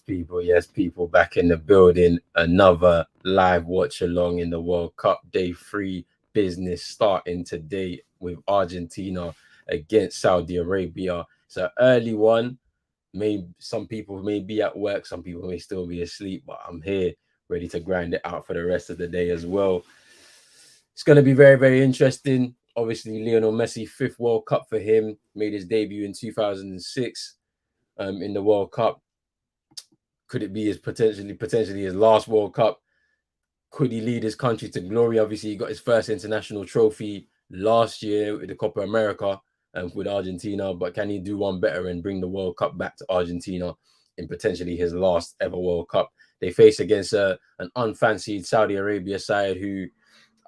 Yes, people, back in the building. Another live watch along in the World Cup. Day 3 business starting today with Argentina against Saudi Arabia. It's an early one. Maybe some people may be at work, some people may still be asleep, but I'm here ready to grind it out for the rest of the day as well. It's going to be very, very interesting. Obviously, Lionel Messi, 5th World Cup for him, made his debut in 2006 in the World Cup. Could it be his potentially his last World Cup? Could he lead his country to glory? Obviously, he got his first international trophy last year with the Copa America with Argentina, but can he do one better and bring the World Cup back to Argentina in potentially his last ever World Cup? They face against an unfancied Saudi Arabia side who,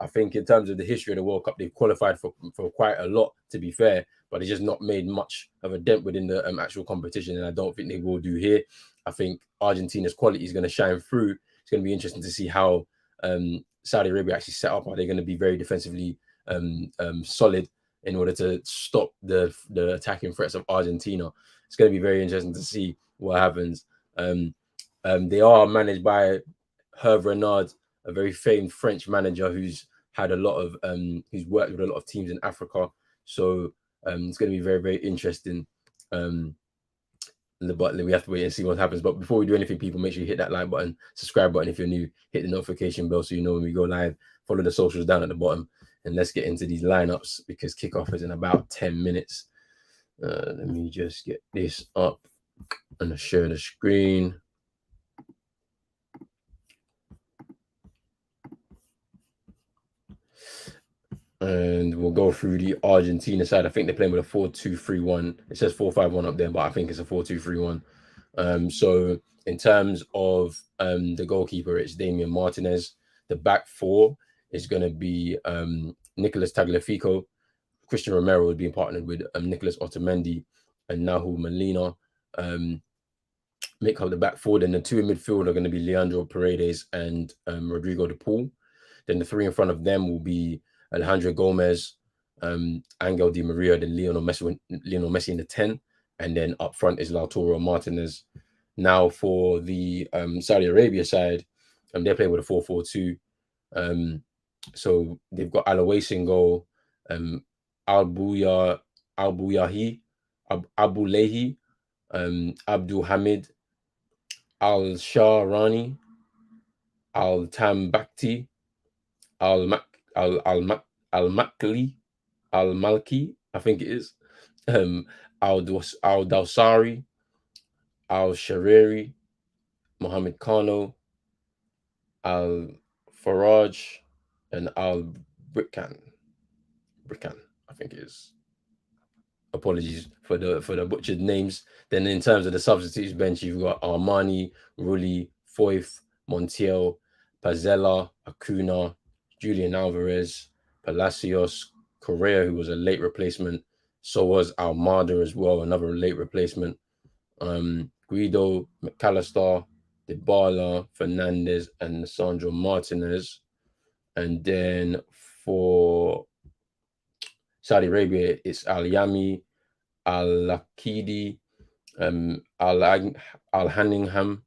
I think in terms of the history of the World Cup, they've qualified for quite a lot, to be fair, but they just not made much of a dent within the actual competition, and I don't think they will do here. I think Argentina's quality is going to shine through. It's going to be interesting to see how Saudi Arabia actually set up. Are they going to be very defensively solid in order to stop the attacking threats of Argentina? It's going to be very interesting to see what happens. They are managed by Hervé Renard, a very famed French manager who's had a lot of who's worked with a lot of teams in Africa. So it's going to be very, very interesting. But we have to wait and see what happens. But before we do anything, people, make sure you hit that like button, subscribe button if you're new, hit the notification bell so you know when we go live, follow the socials down at the bottom, and let's get into these lineups because kickoff is in about 10 minutes. Let me just get this up and share the screen. And we'll go through the Argentina side. I think they're playing with a 4-2-3-1. It says 4-5-1 up there, but I think it's a 4-2-3-1. So in terms of the goalkeeper, it's Damian Martinez. The back four is going to be Nicolas Tagliafico. Christian Romero is being partnered with Nicolas Otamendi and Nahu Molina. Make up the back four. Then the two in midfield are going to be Leandro Paredes and Rodrigo de Paul. Then the three in front of them will be Alejandro Gomez, Angel Di Maria, then Lionel Messi in the 10. And then up front is Lautaro Martinez. Now for the Saudi Arabia side, they're playing with a 4-4-2. So they've got Alawais in goal, Abulahi, Abdul Hamid, Al-Shahrani, Al-Tambakti, Al-Malki, I think it is, Al-Dawsari, Al-Shariri, Mohamed Kano, Al-Faraj, and Al-Brikan, I think it is. Apologies for the butchered names. Then in terms of the substitutes bench, you've got Armani, Rulli, Foyth, Montiel, Pazella, Acuna, Julian Alvarez, Palacios, Correa, who was a late replacement. So was Almada as well, another late replacement. Guido, McAllister, Dybala, Fernandez, and Sandro Martinez. And then for Saudi Arabia, it's Al-Yami, Al-Lakidi, Al-Hanningham,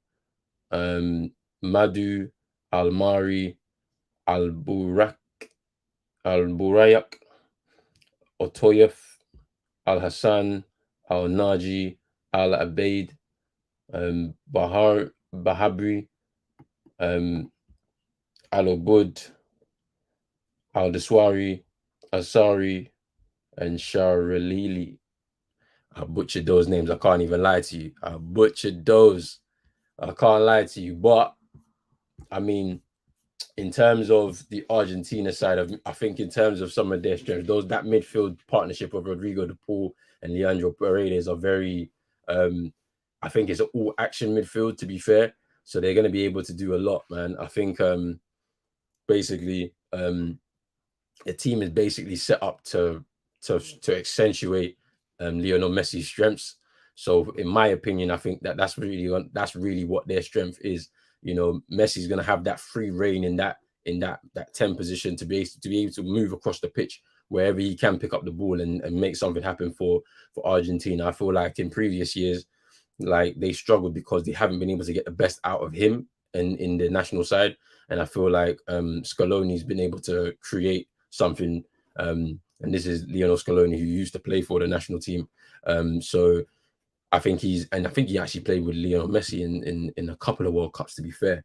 Madu, Al-Mari, Al-Burayak, Otoyef, Al-Hassan, Al-Naji, Al-Abeid, Bahabri, Al-Obud, Al-Daswari, Asari, and Sharalili. I butchered those names. I can't even lie to you. I butchered those. I can't lie to you. But, I mean, in terms of the Argentina side, I think in terms of some of their strengths, that midfield partnership of Rodrigo de Paul and Leandro Paredes are very, I think it's an all-action midfield, to be fair. So they're going to be able to do a lot, man. I think basically the team is basically set up to accentuate Lionel Messi's strengths. So in my opinion, I think that's really what their strength is. You know, Messi's going to have that free reign in that 10 position to be able to move across the pitch wherever he can pick up the ball and make something happen for Argentina. I feel like in previous years, like they struggled because they haven't been able to get the best out of him in the national side. And I feel like Scaloni's been able to create something. And this is Lionel Scaloni, who used to play for the national team. So I think he actually played with Lionel Messi in a couple of World Cups, to be fair.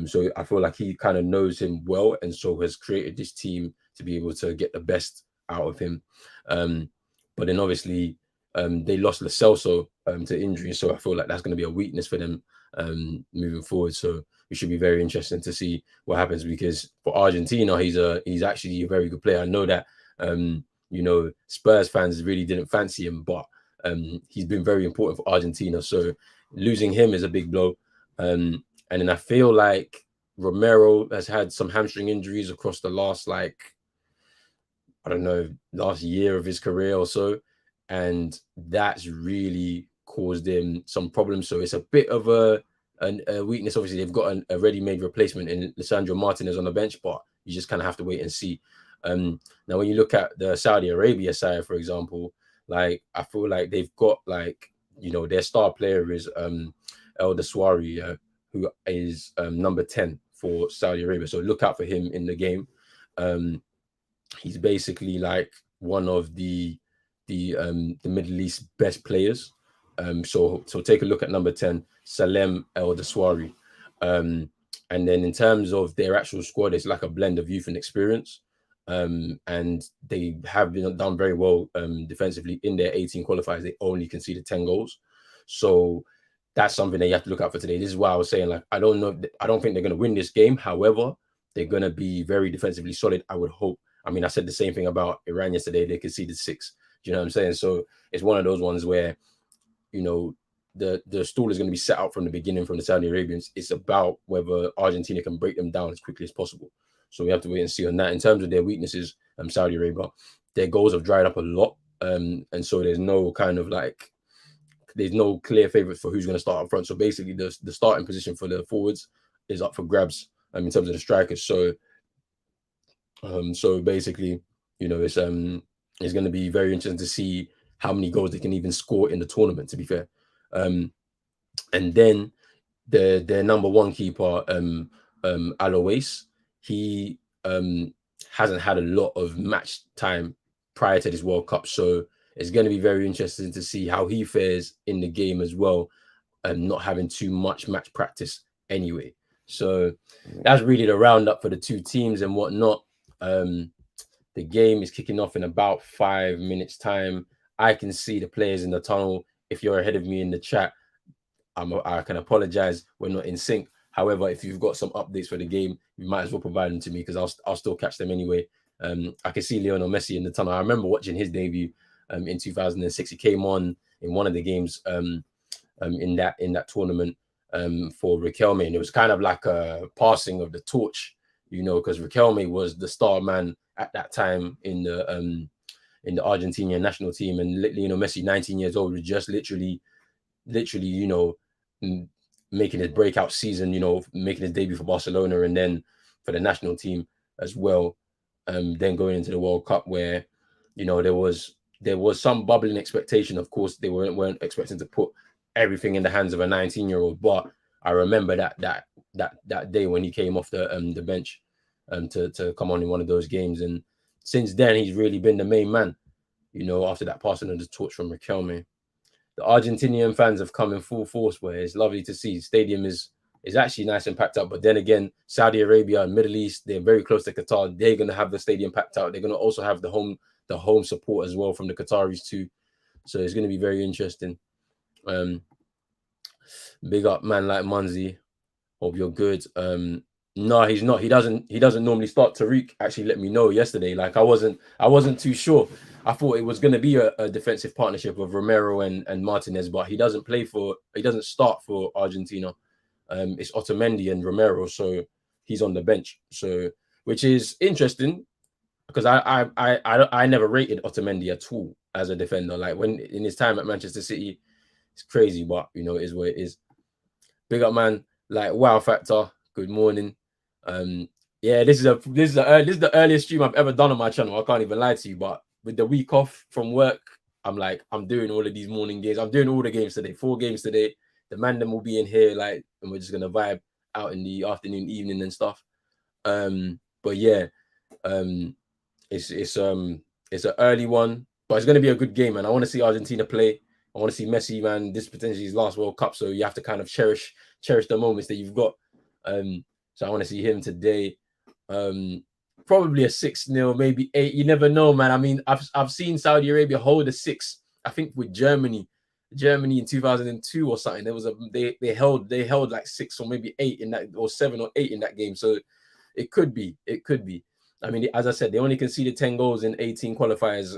So I feel like he kind of knows him well, and so has created this team to be able to get the best out of him. But then obviously they lost Lo Celso to injury, so I feel like that's going to be a weakness for them moving forward. So it should be very interesting to see what happens, because for Argentina, he's actually a very good player. I know that Spurs fans really didn't fancy him, but he's been very important for Argentina. So losing him is a big blow. And then I feel like Romero has had some hamstring injuries across the last, last year of his career or so. And that's really caused him some problems. So it's a bit of a weakness. Obviously, they've got a ready-made replacement in Lisandro Martinez on the bench, but you just kind of have to wait and see. Now, when you look at the Saudi Arabia side, for example, I feel like they've got their star player is El Dawsari, who is number 10 for Saudi Arabia. So look out for him in the game. He's basically like one of the Middle East best players. So take a look at number 10, Salem El Dawsari. And then in terms of their actual squad, it's like a blend of youth and experience. And they have done very well defensively. In their 18 qualifiers, they only conceded 10 goals. So that's something that you have to look out for today. This is why I was saying, I don't think they're going to win this game. However, they're going to be very defensively solid, I would hope. I mean, I said the same thing about Iran yesterday. They conceded 6. Do you know what I'm saying? So it's one of those ones where, the stool is going to be set out from the beginning from the Saudi Arabians. It's about whether Argentina can break them down as quickly as possible. So we have to wait and see on that. In terms of their weaknesses, Saudi Arabia, their goals have dried up a lot. And so there's no there's no clear favorite for who's going to start up front. So basically the starting position for the forwards is up for grabs in terms of the strikers. So basically, it's going to be very interesting to see how many goals they can even score in the tournament, to be fair. And then their number one keeper, Alois, he hasn't had a lot of match time prior to this World Cup. So it's going to be very interesting to see how he fares in the game as well, not having too much match practice anyway. So that's really the roundup for the two teams and whatnot. The game is kicking off in about 5 minutes time. I can see the players in the tunnel. If you're ahead of me in the chat, I can apologize. We're not in sync. However, if you've got some updates for the game, you might as well provide them to me, because I'll still catch them anyway. I can see Lionel Messi in the tunnel. I remember watching his debut in 2006. He came on in one of the games in that tournament for Riquelme, and it was kind of like a passing of the torch, because Riquelme was the star man at that time in the Argentinian national team, and Lionel Messi, 19 years old, was just literally, making his breakout season, making his debut for Barcelona and then for the national team as well. Then going into the World Cup, where there was some bubbling expectation. Of course, they weren't expecting to put everything in the hands of a 19-year-old, but I remember that day when he came off the bench to come on in one of those games, and since then he's really been the main man. After that passing of the torch from Riquelme. The Argentinian fans have come in full force, where it's lovely to see. Stadium is actually nice and packed up. But then again, Saudi Arabia and Middle East, they're very close to Qatar. They're going to have the stadium packed out. They're going to also have the home support as well from the Qataris too. So it's going to be very interesting. Big up man like Munzi. Hope you're good. No, he's not. He doesn't normally start. Tariq actually let me know yesterday. I wasn't too sure. I thought it was going to be a defensive partnership of Romero and Martinez, but he doesn't start for Argentina. It's Otamendi and Romero, so he's on the bench. So, which is interesting, because I never rated Otamendi at all as a defender. When in his time at Manchester City, it's crazy, but it is what it is. Big up, man. Wow Factor. Good morning. Yeah, this is the earliest stream I've ever done on my channel. I can't even lie to you, but with the week off from work, I'm like, I'm doing all of these morning games. I'm doing all the games today, 4 games today. The man them will be in here, like, and we're just gonna vibe out in the afternoon, evening, and stuff. But yeah, um, it's an early one, but it's gonna be a good game, man. I want to see Argentina play. I want to see Messi, man. This potentially his last World Cup, so you have to kind of cherish the moments that you've got. So I want to see him today. Probably a 6-0, maybe 8. You never know, man. I mean, I've seen Saudi Arabia hold a 6. I think with Germany in 2002 or something. There was they held like 6 or maybe 8 in that, or 7 or 8 in that game. So it could be. I mean, as I said, they only conceded 10 goals in 18 qualifiers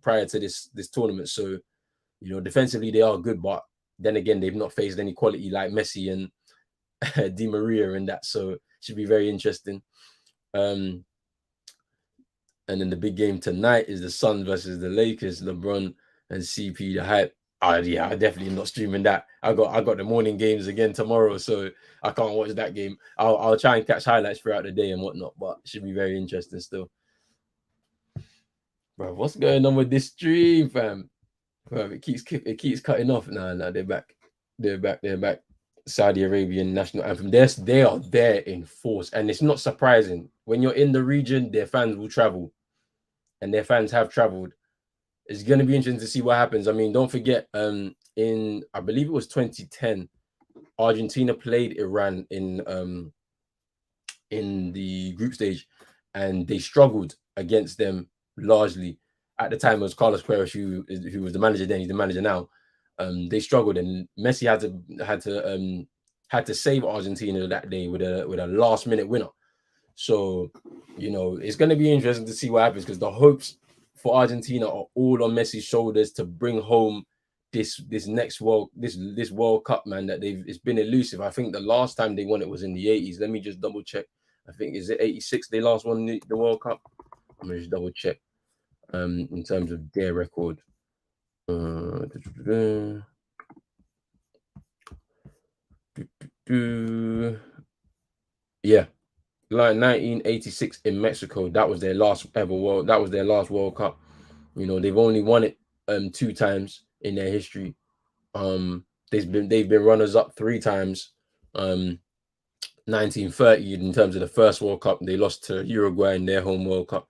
prior to this tournament. So, defensively they are good, but then again, they've not faced any quality like Messi and Di Maria and that. So it should be very interesting. And then the big game tonight is the Suns versus the Lakers. LeBron and CP, the hype. Oh yeah, I definitely am not streaming that. I got the morning games again tomorrow, so I can't watch that game. I'll try and catch highlights throughout the day and whatnot, but it should be very interesting still. Bro, what's going on with this stream, fam? Bro, it keeps cutting off. Nah, they're back. They're back. Saudi Arabian national anthem. They are there in force, and it's not surprising. When you're in the region, their fans will travel, and their fans have traveled. It's going to be interesting to see what happens. I mean, don't forget, in I believe it was 2010, Argentina played Iran in the group stage, and they struggled against them largely. At the time, it was Carlos Queiroz who was the manager then. He's the manager now. They struggled, and Messi had to save Argentina that day with a last minute winner. So, it's going to be interesting to see what happens, because the hopes for Argentina are all on Messi's shoulders to bring home this World Cup, man. That it's been elusive. I think the last time they won it was in the 80s. Let me just double check. I think is it 86 they last won the World Cup. I'm gonna just double check. In terms of their record. Yeah, like 1986 in Mexico. That was their last World Cup. They've only won it 2 times in their history. They've been runners up 3 times. 1930 in terms of the first World Cup, they lost to Uruguay in their home World Cup.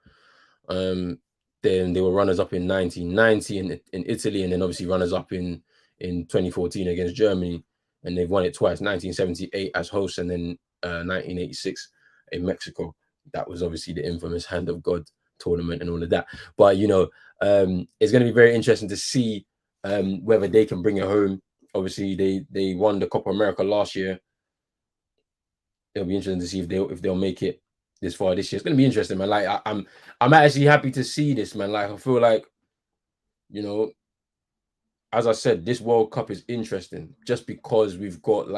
Then they were runners up in 1990 in Italy, and then obviously runners up in 2014 against Germany, and they've won it twice: 1978 as hosts, and then 1986 in Mexico. That was obviously the infamous Hand of God tournament and all of that. But it's going to be very interesting to see whether they can bring it home. Obviously, they won the Copa America last year. It'll be interesting to see if they'll make it this far this year. It's gonna be interesting, man. Like I'm actually happy to see this, man. Like I feel like, as I said, this World Cup is interesting just because we've got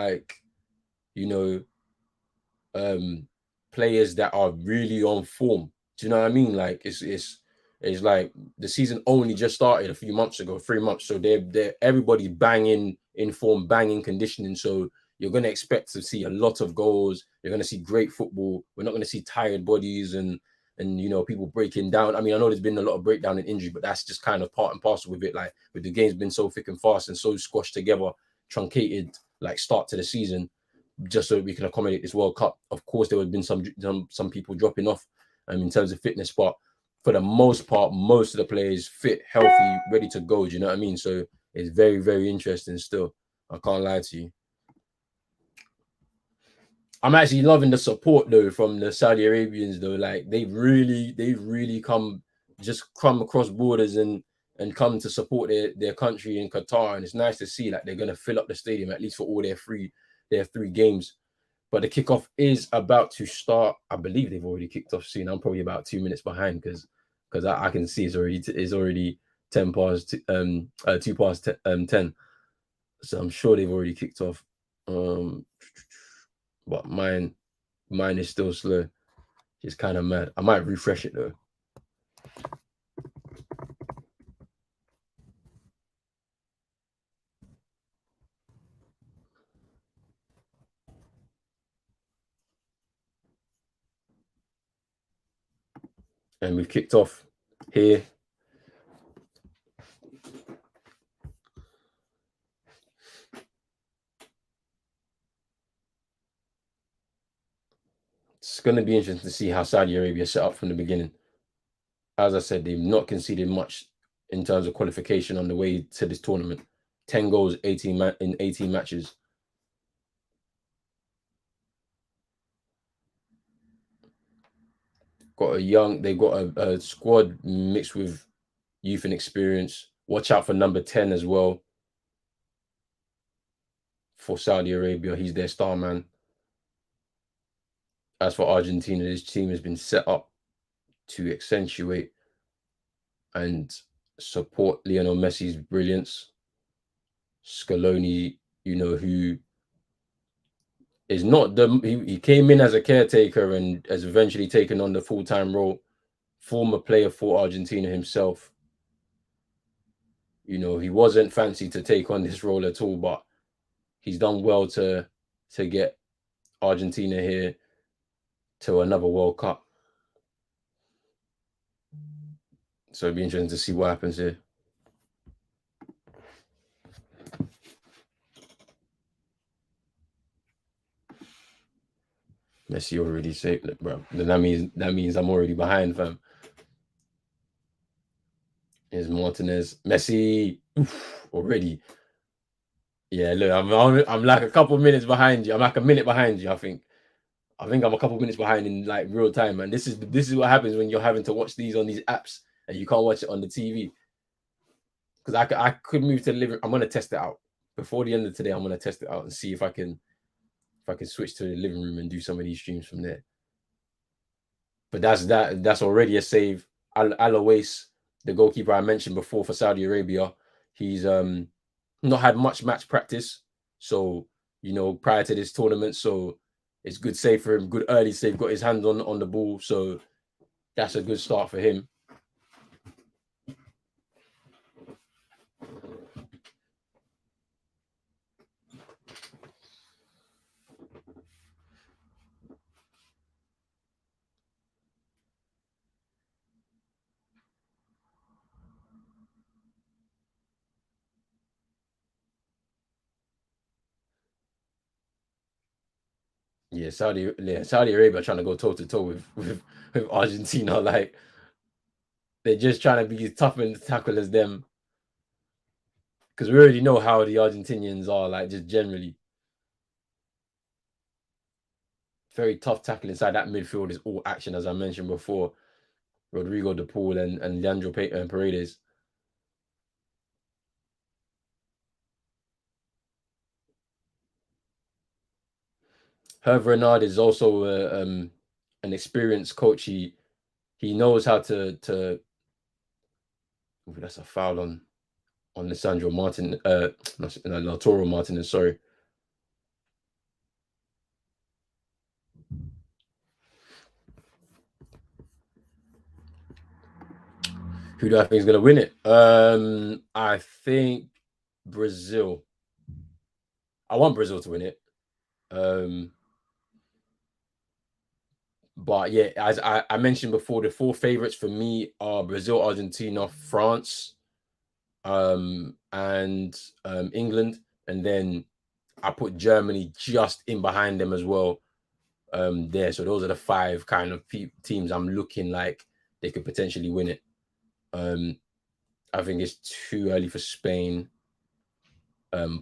players that are really on form. Do you know what I mean? Like it's like the season only just started a few months ago, 3 months. So they're everybody banging in form, banging conditioning. So you're going to expect to see a lot of goals. You're going to see great football. We're not going to see tired bodies and people breaking down. I mean, I know there's been a lot of breakdown and injury, but that's just kind of part and parcel with it. Like, with the game's been so thick and fast and so squashed together, truncated, like, start to the season, just so we can accommodate this World Cup. Of course, there would have been some people dropping off in terms of fitness, but for the most part, most of the players fit, healthy, ready to go. Do you know what I mean? So it's very, very interesting still. I can't lie to you. I'm actually loving the support though from the Saudi Arabians though. Like they've really come across borders and come to support their country in Qatar, and it's nice to see like they're gonna fill up the stadium at least for all their 3 games. But the kickoff is about to start. I believe they've already kicked off soon. I'm probably about 2 minutes behind because I can see it's already 10 past 2 past 10. So I'm sure they've already kicked off. But mine is still slow. It's kind of mad. I might refresh it though. And we've kicked off here. it's going to be interesting to see how Saudi Arabia set up from the beginning. As I said, they've not conceded much in terms of qualification on the way to this tournament. 10 goals, 18 in 18 matches. They've got a squad mixed with youth and experience. Watch out for number 10 as well for Saudi Arabia. He's their star man. As for Argentina, this team has been set up to accentuate and support Lionel Messi's brilliance. Scaloni, who is not he came in as a caretaker and has eventually taken on the full-time role. Former player for Argentina himself. He wasn't fancy to take on this role at all, but he's done well to get Argentina here to another World Cup. So it'd be interesting to see what happens here. Messi already saved it, bro. Then that means I'm already behind, fam. Here's Martinez. Messi already. Yeah, look, I'm like a couple minutes behind you. I'm like a minute behind you, I think. I'm a couple minutes behind in like real time, and this is what happens when you're having to watch these on these apps and you can't watch it on the TV. Because I could move to the living. I'm gonna test it out before the end of today. I'm gonna test it out and see if I can switch to the living room and do some of these streams from there. But that's already a save. Al-Awais, the goalkeeper I mentioned before for Saudi Arabia, he's not had much match practice, so prior to this tournament, so it's good save for him, good early save, got his hand on the ball, so that's a good start for him. Yeah, Saudi Arabia trying to go toe to toe with Argentina. Like they're just trying to be as tough and tackle as them. Because we already know how the Argentinians are, like just generally. Very tough tackle inside that midfield is all action, as I mentioned before. Rodrigo De Paul and Leandro Paredes. Hervé Renard is also an experienced coach. He knows how to. Ooh, that's a foul on Lisandro Martin. Lautaro Martinez. Sorry. Who do I think is going to win it? I think Brazil. I want Brazil to win it. But yeah, as I mentioned before, the four favorites for me are Brazil, Argentina, France, and England. And then I put Germany just in behind them as well. There. So those are the five kind of teams I'm looking like they could potentially win it. I think it's too early for Spain.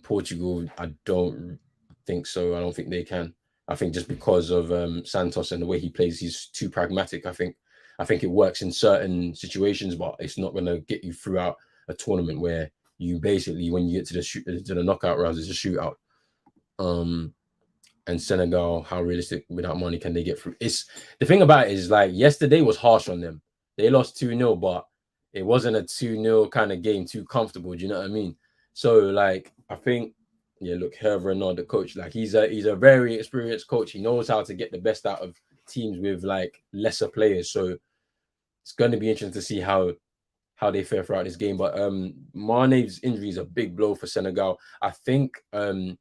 Portugal, I don't think so. I don't think they can. I think just because of Santos and the way he plays, he's too pragmatic. I think it works in certain situations, but it's not going to get you throughout a tournament where you basically, when you get to the knockout rounds, it's a shootout. And Senegal, how realistic without money can they get through? It's the thing about it is like yesterday was harsh on them. They lost 2-0, but it wasn't a 2-0 kind of game, too comfortable. Do you know what I mean? So like I think, yeah, look, Hervé Renard, the coach, like he's a very experienced coach. He knows how to get the best out of teams with like lesser players. So it's going to be interesting to see how they fare throughout this game. But Mane's injury is a big blow for Senegal. I think the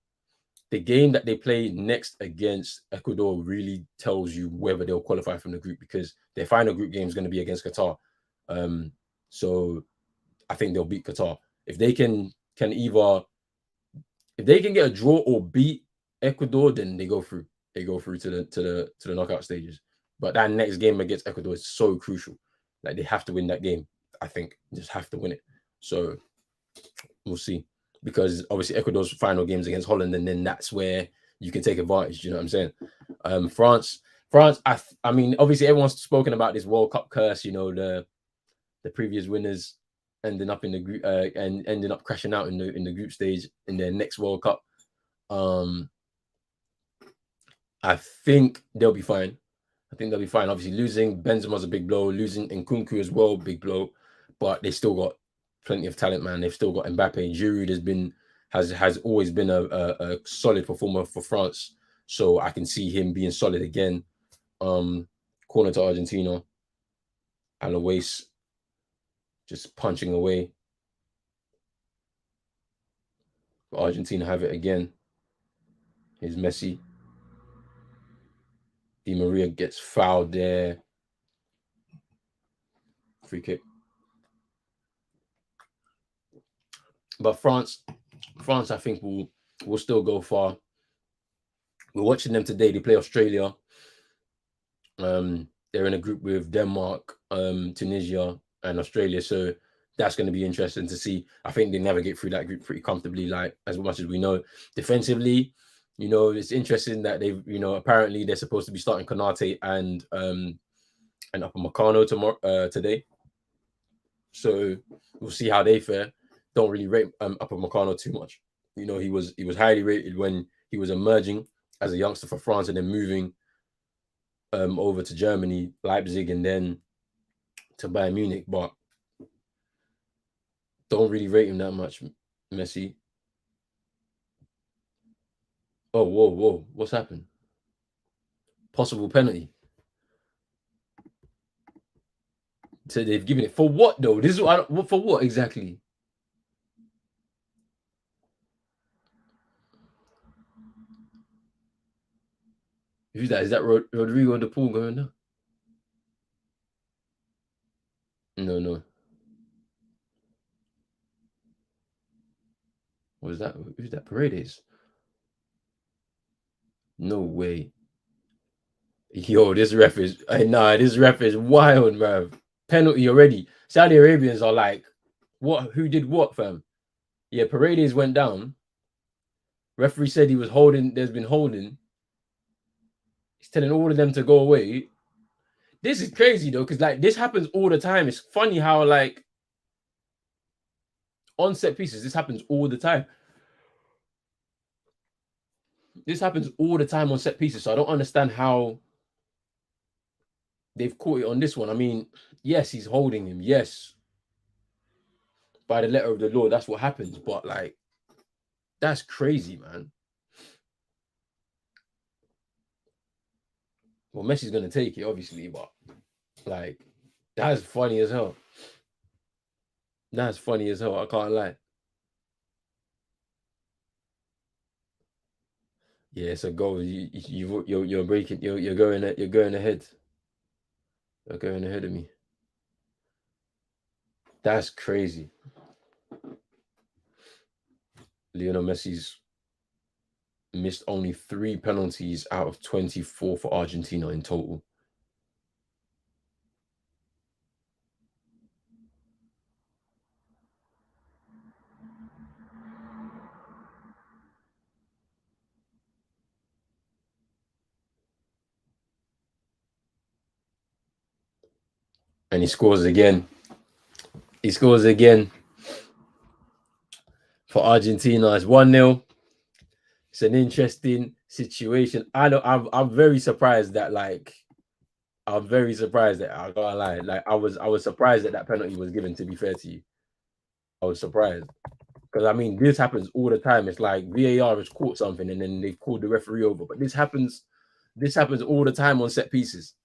game that they play next against Ecuador really tells you whether they'll qualify from the group, because their final group game is going to be against Qatar. So I think they'll beat Qatar. If they can get a draw or beat Ecuador, then they go through. they go through to the knockout stages. But that next game against Ecuador is so crucial. Like they have to win that game. I think just have to win it. So we'll see. Because obviously Ecuador's final games against Holland, and then that's where you can take advantage. You know what I'm saying? France. I mean, obviously everyone's spoken about this World Cup curse. You know, the previous winners ending up in the group and ending up crashing out in the group stage in their next World Cup. I think they'll be fine. Obviously, losing Benzema's a big blow. Losing Nkunku as well, big blow. But they still got plenty of talent, man. They've still got Mbappe. Giroud has always been a solid performer for France. So I can see him being solid again. Corner to Argentina. Alois just punching away. But Argentina have it again. Here's Messi. Di Maria gets fouled there. Free kick. But France, I think will still go far. We're watching them today. They play Australia. They're in a group with Denmark, Tunisia, and Australia. So that's going to be interesting to see. I think they navigate through that group pretty comfortably, like as much as we know. Defensively, you know, it's interesting that they've, you know, apparently they're supposed to be starting Konate and Upamecano today. So we'll see how they fare. Don't really rate Upamecano too much. You know, he was highly rated when he was emerging as a youngster for France and then moving over to Germany, Leipzig, and then to Bayern Munich. But don't really rate him that much, Messi. Oh, whoa. What's happened? Possible penalty. So they've given it. For what, though? This is for what exactly? Who's that? Is that Rodrigo de Paul going there? No. What is that? Who's that? Paredes? No way. Yo, this ref is wild, man. Penalty already. Saudi Arabians are like, what? Who did what, fam? Yeah, Paredes went down. Referee said he was holding. There's been holding. He's telling all of them to go away. This is crazy though, because like this happens all the time. It's funny how like on set pieces, this happens all the time. This happens all the time on set pieces. So I don't understand how they've caught it on this one. I mean, yes, he's holding him. Yes, by the letter of the law, that's what happens. But like, that's crazy, man. Well, Messi's gonna take it, obviously, but like, that's funny as hell. That's funny as hell. I can't lie. Yeah, it's a goal. You're breaking. You're going ahead. You're going ahead of me. That's crazy. Lionel Messi's missed only 3 penalties out of 24 for Argentina in total. And he scores again. For Argentina. It's 1-0. It's an interesting situation. I'm very surprised that I can't lie. Like I was surprised that penalty was given, to be fair to you. I was surprised. Because I mean, this happens all the time. It's like VAR has caught something and then they called the referee over. But this happens all the time on set pieces.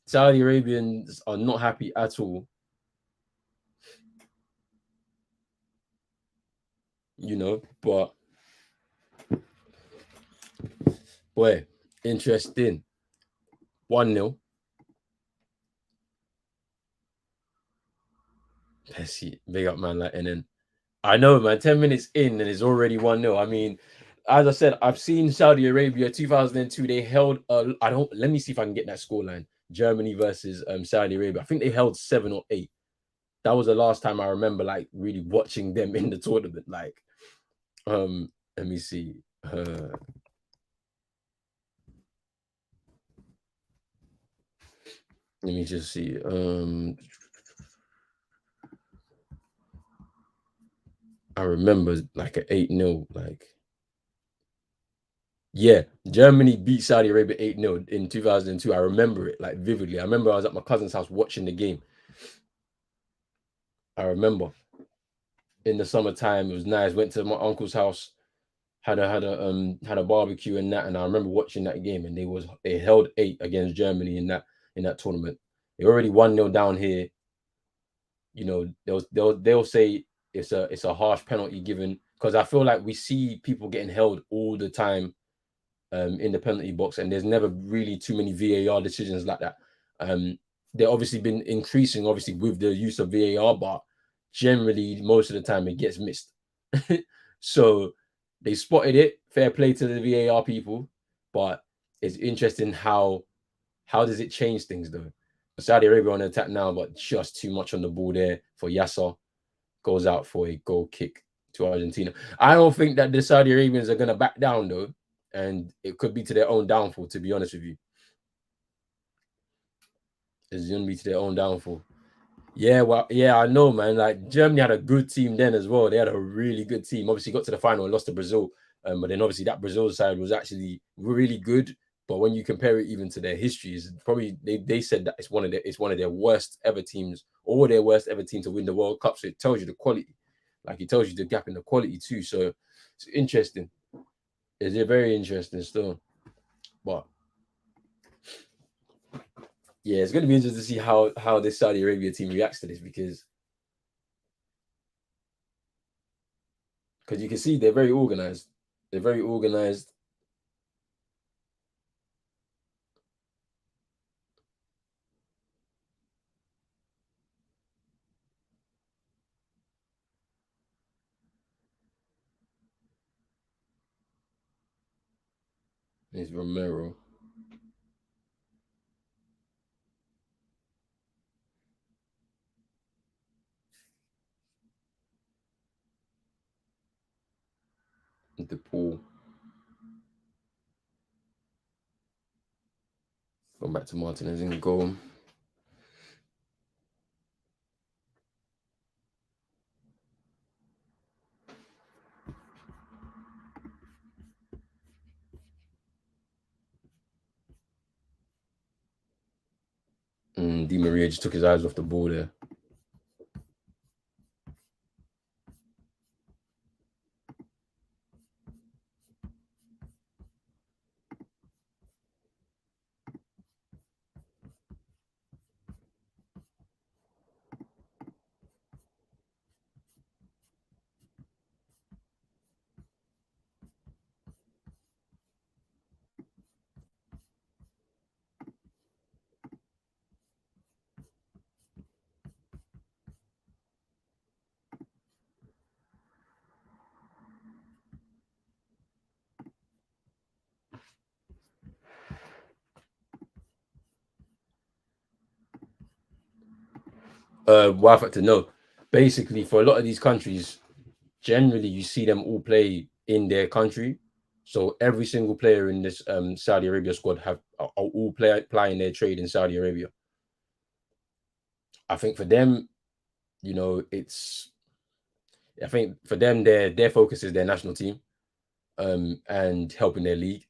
Saudi Arabians are not happy at all. You know, but boy, interesting. 1-0. Messi, big up, man. Like, and then I know, man, 10 minutes in and it's already 1-0. I mean, As I said, I've seen Saudi Arabia 2002. They held I don't let me see if I can get that scoreline. Germany versus Saudi Arabia. I think they held 7 or 8. That was the last time I remember like really watching them in the tournament. Like, let me see. Let me just see. I remember like an 8-0. Like, yeah, Germany beat Saudi Arabia 8-0 in 2002. I remember it like vividly. I remember I was at my cousin's house watching the game. I remember in the summertime, it was nice. Went to my uncle's house, had a barbecue and that, and I remember watching that game. And they held 8 against Germany in that tournament. They already 1-0 down here. You know, they'll say it's a harsh penalty given, because I feel like we see people getting held all the time in the penalty box, and there's never really too many VAR decisions like that. They've obviously been increasing, obviously, with the use of VAR, but generally most of the time it gets missed. So they spotted it. Fair play to the VAR people, but it's interesting how does it change things though? Saudi Arabia on attack now, but just too much on the ball there for Yasser. Goes out for a goal kick to Argentina. I don't think that the Saudi Arabians are going to back down though, and it could be to their own downfall, to be honest with you. It's going to be to their own downfall. Yeah, well, yeah, I know, man. Like Germany had a good team then as well. They had a really good team. Obviously, got to the final and lost to Brazil. But then obviously that Brazil side was actually really good. But when you compare it even to their histories, probably they said that it's one of their worst ever teams, or their worst ever team to win the World Cup. So it tells you the quality, like it tells you the gap in the quality too. So it's interesting. It's very interesting still, but yeah, it's going to be interesting to see how this Saudi Arabia team reacts to this, because you can see they're very organized. They're very organized. It's Romero. The pool. Going back to Martinez in goal. Di Maria just took his eyes off the ball there. Well, I've had to know. Basically, for a lot of these countries, generally you see them all play in their country. So every single player in this Saudi Arabia squad are all playing their trade in Saudi Arabia. I think for them, you know, I think for them their focus is their national team, and helping their league.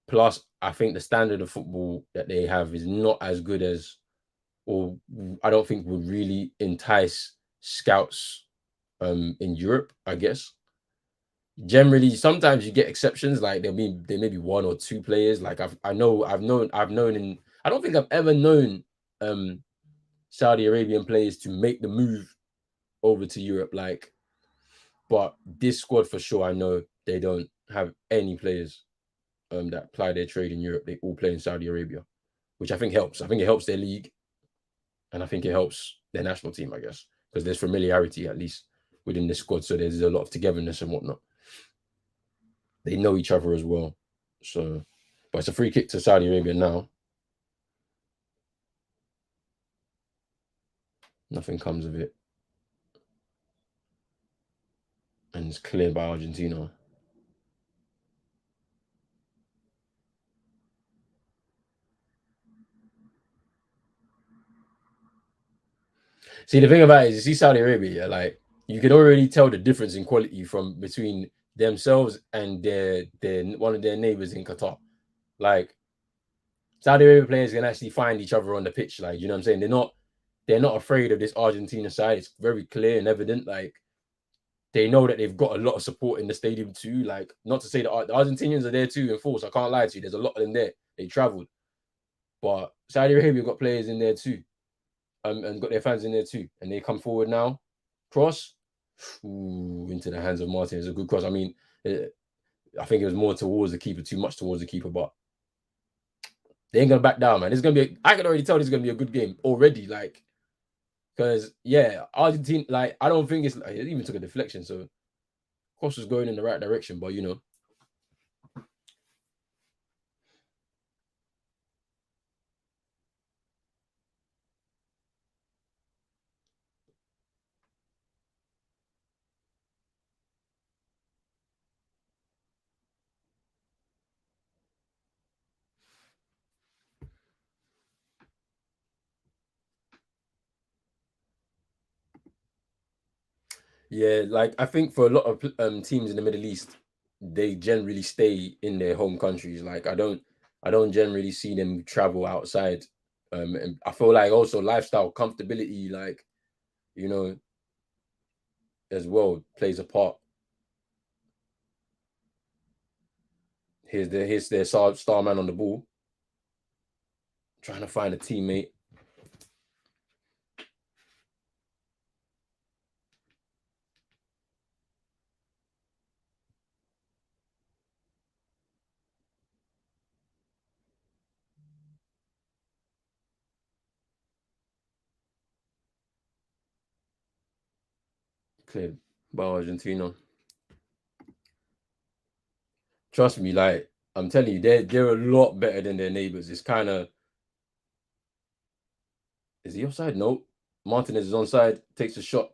Plus, I think the standard of football that they have is not as good as, or I don't think would really entice scouts in Europe, I guess. Generally, sometimes you get exceptions, like there may be 1 or 2 players. Like I've known in I don't think I've ever known Saudi Arabian players to make the move over to Europe. Like, but this squad for sure, I know they don't have any players that ply their trade in Europe. They all play in Saudi Arabia, which I think helps. I think it helps their league, and I think it helps their national team, I guess, because there's familiarity at least within this squad, so there's a lot of togetherness and whatnot. they know each other as well. So, but it's a free kick to Saudi Arabia now. Nothing comes of it, and it's cleared by Argentina. See, the thing about it is, you see Saudi Arabia, like you can already tell the difference in quality from between themselves and their one of their neighbors in Qatar. Like Saudi Arabia players can actually find each other on the pitch. Like, you know what I'm saying? They're not afraid of this Argentina side. It's very clear and evident. Like they know that they've got a lot of support in the stadium too. Like, not to say that the Argentinians are there too in force. I can't lie to you. There's a lot of them there. They traveled, but Saudi Arabia got players in there too, and got their fans in there too. And they come forward now, cross, into the hands of Martin. It's a good cross. I mean, I think it was more towards the keeper, too much towards the keeper, but they ain't gonna back down, man. It's gonna be. I can already tell this is gonna be a good game already. Like, because yeah, Argentina. Like, I don't think it's. Like, it even took a deflection, so cross was going in the right direction. But yeah, like I think for a lot of teams in the Middle East, they generally stay in their home countries. Like I don't generally see them travel outside. And I feel like also lifestyle comfortability, like you know, as well plays a part. Here's their star man on the ball, trying to find a teammate. Cleared by Argentina. Trust me, like I'm telling you, they're a lot better than their neighbors. It's kind of is he offside? No. Martinez is onside, takes a shot.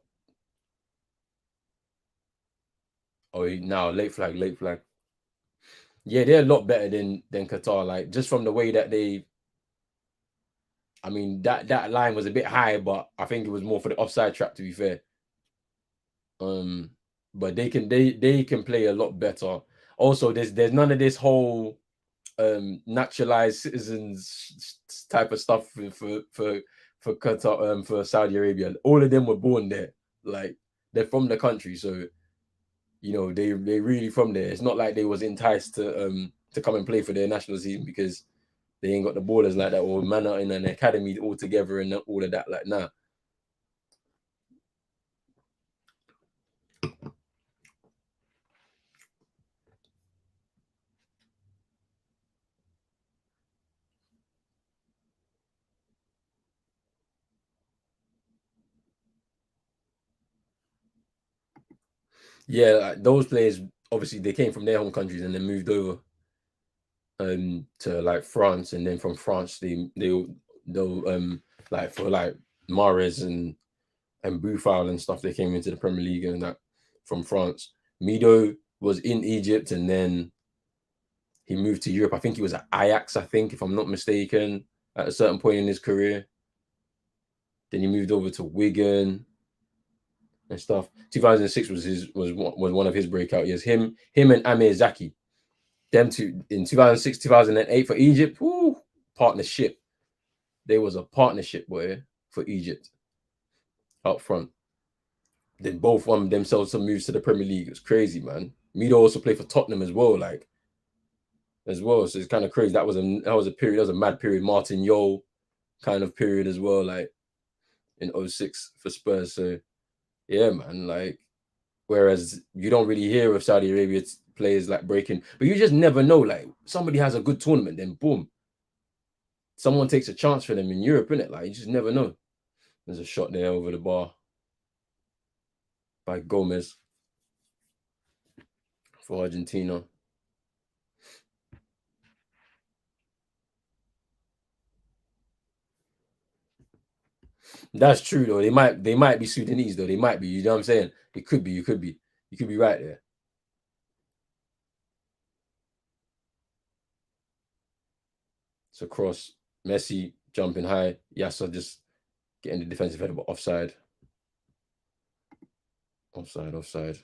Oh, now late flag, late flag. Yeah, they're a lot better than Qatar. Like just from the way that they, I mean that line was a bit high, but I think it was more for the offside trap. To be fair, um, but they can play a lot better. Also, there's none of this whole naturalized citizens type of stuff for Qatar, for Saudi Arabia. All of them were born there. Like they're from the country, so they really from there. It's not like they was enticed to come and play for their national team because they ain't got the ballers like that or man are in an academy all together and all of that. Like nah. Yeah, like, those players obviously they came from their home countries and then moved over to like France, and then from France they'll like for like Mares and Buffal and stuff, they came into the Premier League and that from France. Mido was in Egypt and then he moved to Europe. I think he was at Ajax, I think, if I'm not mistaken, at a certain point in his career. Then he moved over to Wigan and stuff. 2006 was one of his breakout years. Him and Amir Zaki. Them two in 2006, 2008 for Egypt. Woo, partnership. There was a partnership boy for Egypt up front. Then both won themselves some moves to the Premier League. It was crazy, man. Mido also played for Tottenham as well, like as well. So it's kind of crazy. That was a period. That was a mad period. Martin Yole kind of period as well, like in '06 for Spurs. So yeah, man. Like whereas you don't really hear of Saudi Arabia players like breaking, but you just never know. Like somebody has a good tournament, then boom, someone takes a chance for them in Europe, innit? Like you just never know. There's a shot there over the bar by Gomez for Argentina. That's true though. They might be Sudanese though. They might be. You know what I'm saying? It could be. You could be. You could be right there. So cross, Messi jumping high, Yasser just getting the defensive header, but offside. Offside, offside.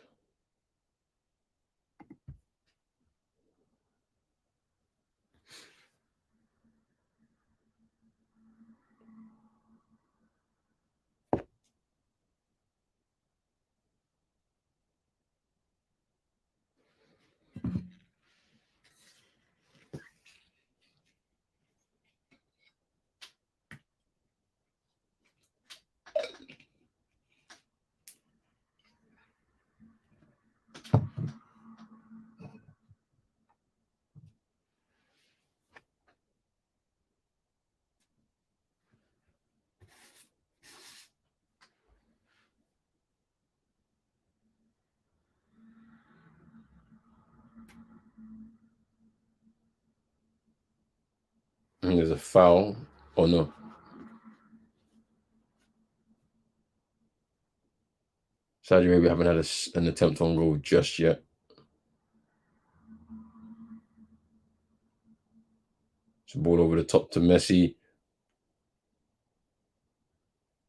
And there's a foul. Oh no. Saudi Arabia haven't had an attempt on goal just yet. It's a ball over the top to Messi.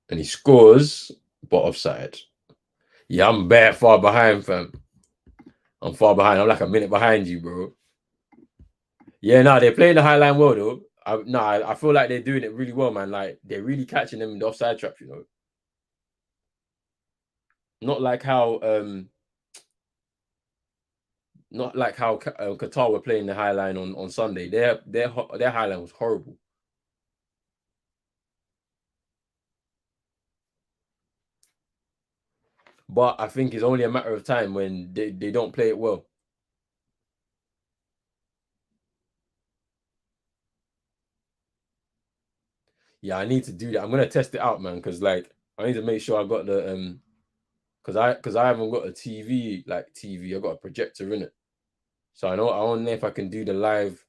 And he scores, but offside. Yeah, I'm bare far behind, fam. I'm far behind. I'm like a minute behind you, bro. Yeah, no, they're playing the high line well, though. I feel like they're doing it really well, man. Like, they're really catching them in the offside trap, you know. Not like how Qatar were playing the high line on Sunday. Their high line was horrible. But I think it's only a matter of time when they don't play it well. Yeah, I need to do that. I'm gonna test it out, man, because like I need to make sure I got the because I haven't got a TV like TV. I got a projector in it, so I don't know if I can do the live.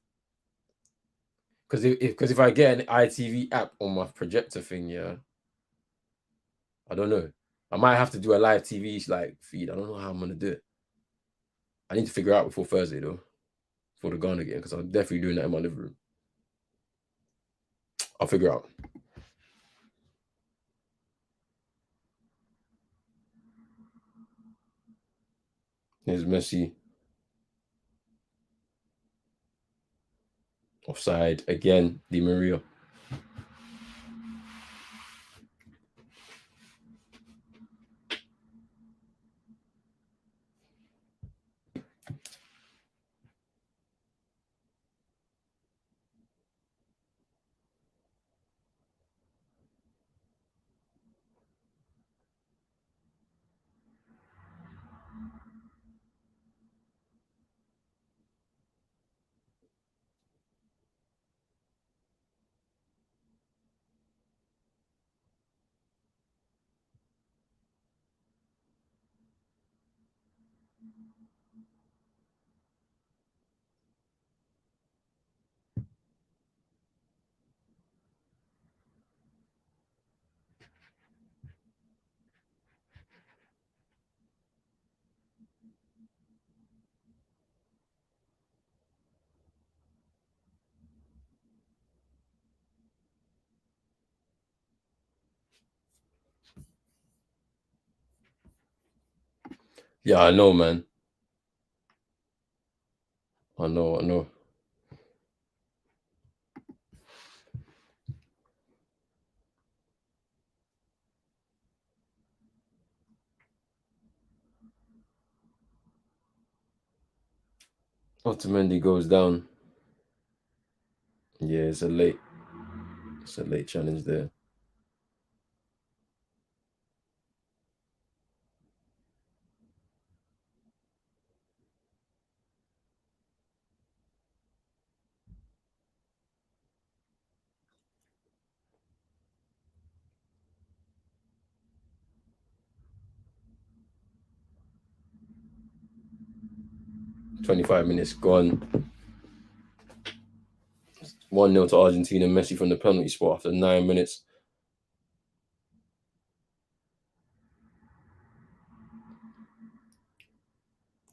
Because if I get an ITV app on my projector thing, yeah, I don't know. I might have to do a live TV like feed. I don't know how I'm gonna do it. I need to figure out before Thursday though, for the Ghana game, because I'm definitely doing that in my living room. I'll figure out. Here's Messi. Offside again, Di Maria. Yeah, I know, man. I know, I know. Otamendi goes down. Yeah, it's a late challenge there. 25 minutes gone. 1-0 to Argentina. Messi from the penalty spot after 9 minutes.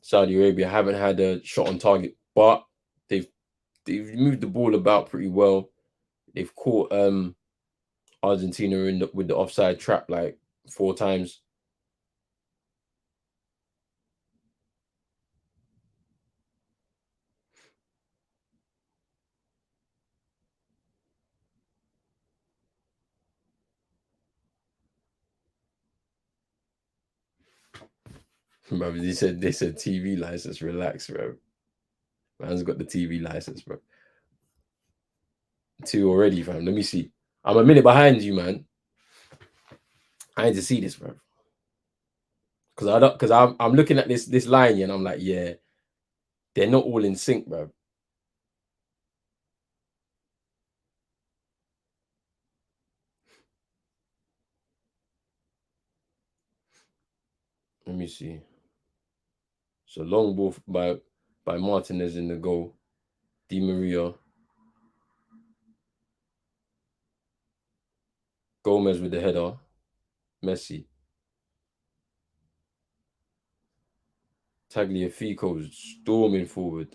Saudi Arabia haven't had a shot on target, but they've they've moved the ball about pretty well. They've caught Argentina with the offside trap like 4 times. Bro, they said TV license. Relax, bro. Man's got the TV license, bro. 2 already, fam. Let me see. I'm a minute behind you, man. I need to see this, bro. Because I don't, because I'm looking at this line here, and I'm like, yeah, they're not all in sync, bro. Let me see. So long ball by Martinez in the goal. Di Maria. Gomez with the header. Messi. Tagliafico storming forward.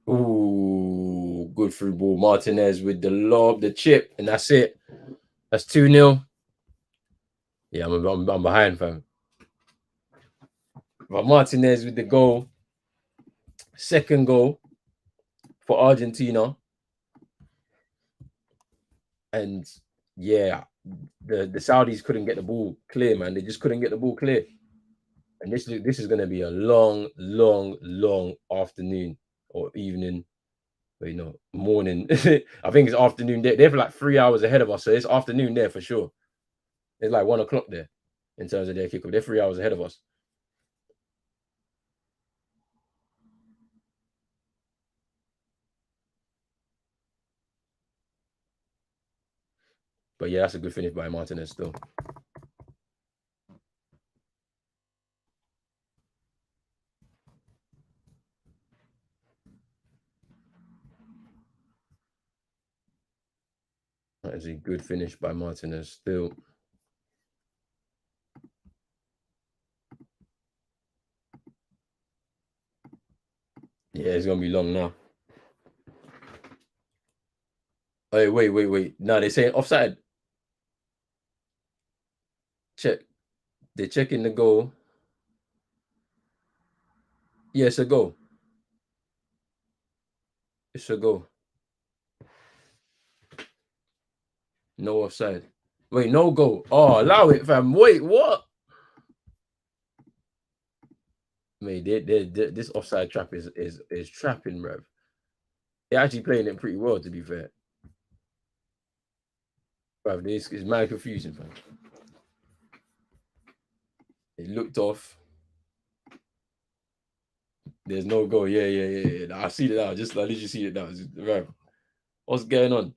Ooh, good through ball. Martinez with the lob, the chip, and that's it. That's 2-0. Yeah, I'm behind, fam. But Martinez with the goal. Second goal for Argentina. And yeah, the Saudis couldn't get the ball clear, man. They just couldn't get the ball clear. And this is going to be a long, long, long afternoon or evening. Wait, no, morning. I think it's afternoon there. They're like 3 hours ahead of us, so it's afternoon there for sure. It's like 1 o'clock there in terms of their kickoff. They're 3 hours ahead of us. But yeah, that's a good finish by Martinez still. That is a good finish by Martinez still. Yeah, it's gonna be long now. Hey, wait. No, they saying offside. Check. They're checking the goal. Yeah, it's a goal. It's a goal. No offside. Wait, no goal. Oh, allow it, fam. Wait, what? Mate, this offside trap is trapping, bro. They're actually playing it pretty well, to be fair. Bro, this is mad confusing, fam. It looked off. There's no goal. Yeah. I see it now. I literally see it now. Bro, what's going on?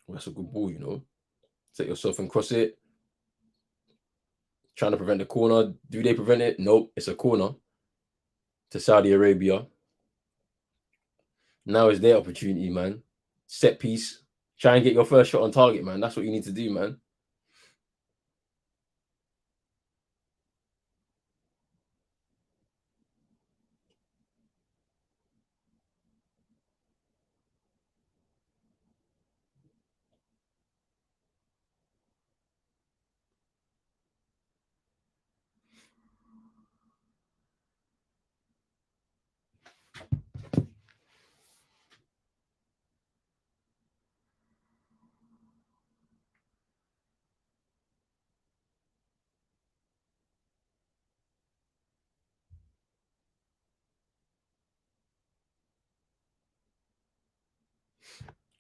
Well, that's a good ball, Set yourself and cross it. Trying to prevent the corner. Do they prevent it? Nope. It's a corner to Saudi Arabia. Now is their opportunity, man. Set piece. Try and get your first shot on target, man. That's what you need to do, man.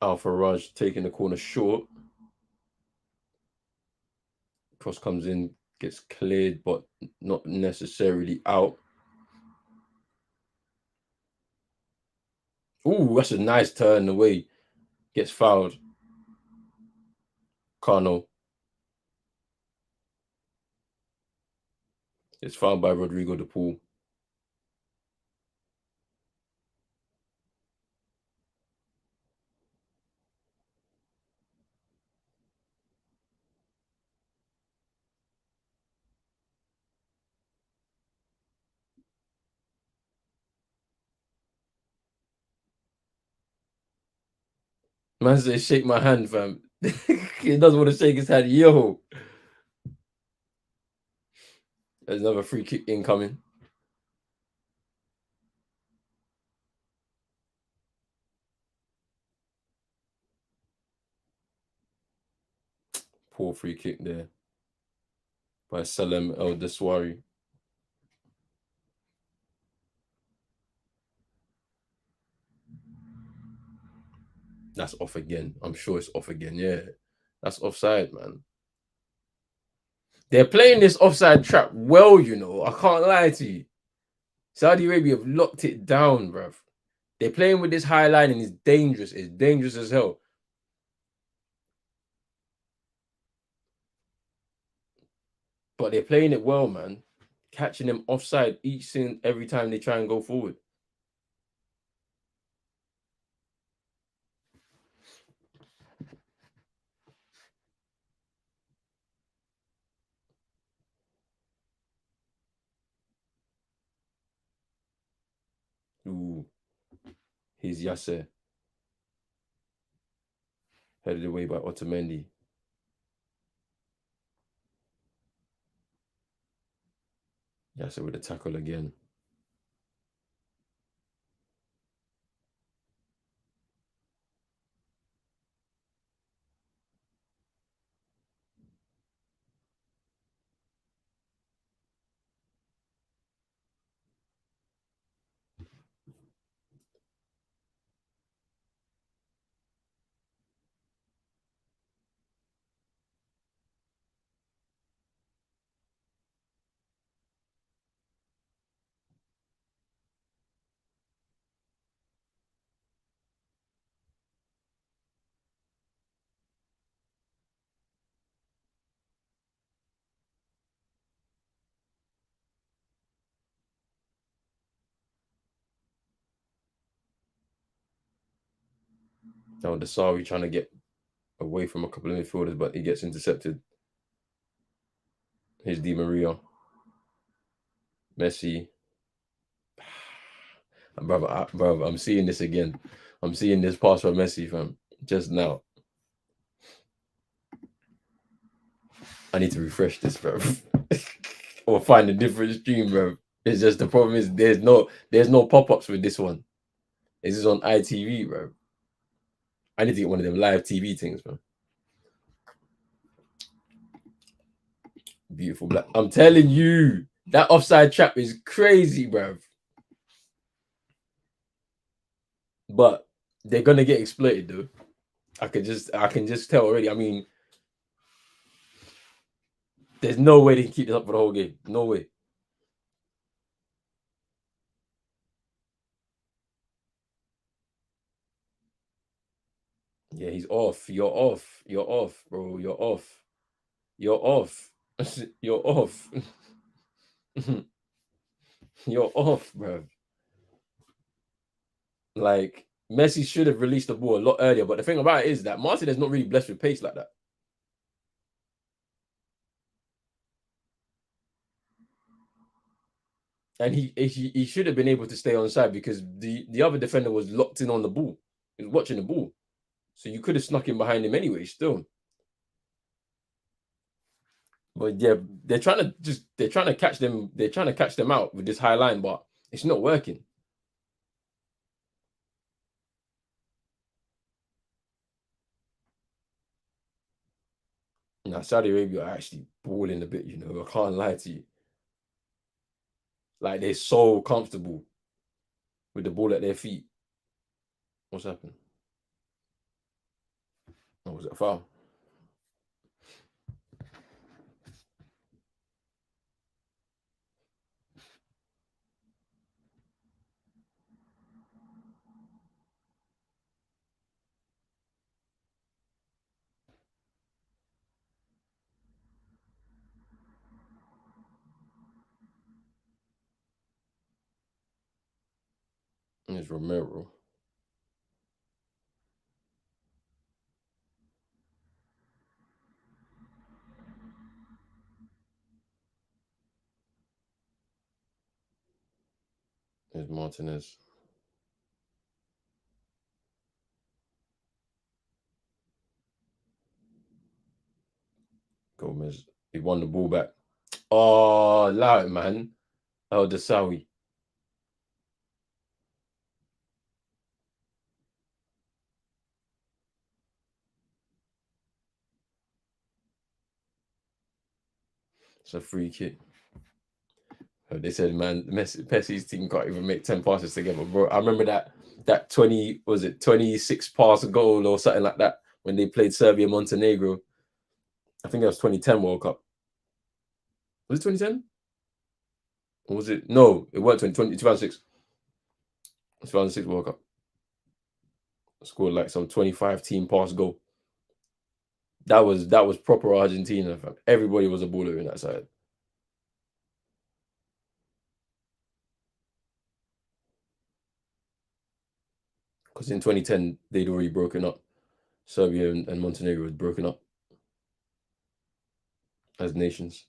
Alpha Raj taking the corner short. Cross comes in, gets cleared, but not necessarily out. Ooh, that's a nice turn away. Gets fouled. Cano gets fouled by Rodrigo de Paul. Man says, shake my hand, fam. He doesn't want to shake his hand. Yo, there's another free kick incoming. Poor free kick there by Salem El Deswari. That's off again. I'm sure it's off again. Yeah, that's offside, man. They're playing this offside trap well, you know. I can't lie to you. Saudi Arabia have locked it down, bruv. They're playing with this high line and it's dangerous. It's dangerous as hell. But they're playing it well, man. Catching them offside each and every time they try and go forward. Ooh, here's Yasser. Headed away by Otamendi. Yasser with a tackle again. Now Desari trying to get away from a couple of midfielders, but he gets intercepted. Here's Di Maria. Messi. Brother, I'm seeing this again. I'm seeing this pass from Messi, fam. Just now. I need to refresh this, bro. Or find a different stream, bro. It's just the problem is there's no pop-ups with this one. This is on ITV, bro. I need to get one of them live TV things, bro. Beautiful black. I'm telling you, that offside trap is crazy, bro. But they're gonna get exploited, though. I can just tell already. I mean, there's no way they can keep this up for the whole game. No way. Yeah, he's off. You're off. You're off, bro. You're off. You're off. You're off. You're off, bro. Like Messi should have released the ball a lot earlier. But the thing about it is that Martin is not really blessed with pace like that. And he should have been able to stay on side because the other defender was locked in on the ball. He was watching the ball. So you could have snuck in behind him anyway, still. But yeah, they're trying to catch them. They're trying to catch them out with this high line, but it's not working. Now Saudi Arabia are actually balling a bit, you know. I can't lie to you. Like they're so comfortable with the ball at their feet. What's happened? Oh, was it a foul? It's Romero. It's Martinez. Gomez. He won the ball back. Oh, allow it, man. Oh, Desawi. It's a free kick. They said, man, Messi's team can't even make 10 passes together, bro. I remember that 20, was it 26 pass goal or something like that when they played Serbia Montenegro. I think that was 2010 World Cup. Was it 2010? Or was it? No, it weren't 2006. 2006 World Cup. Scored like some 25 team pass goal. That was proper Argentina, fam. Everybody was a baller in that side. Because in 2010 they'd already broken up. Serbia and Montenegro had broken up as nations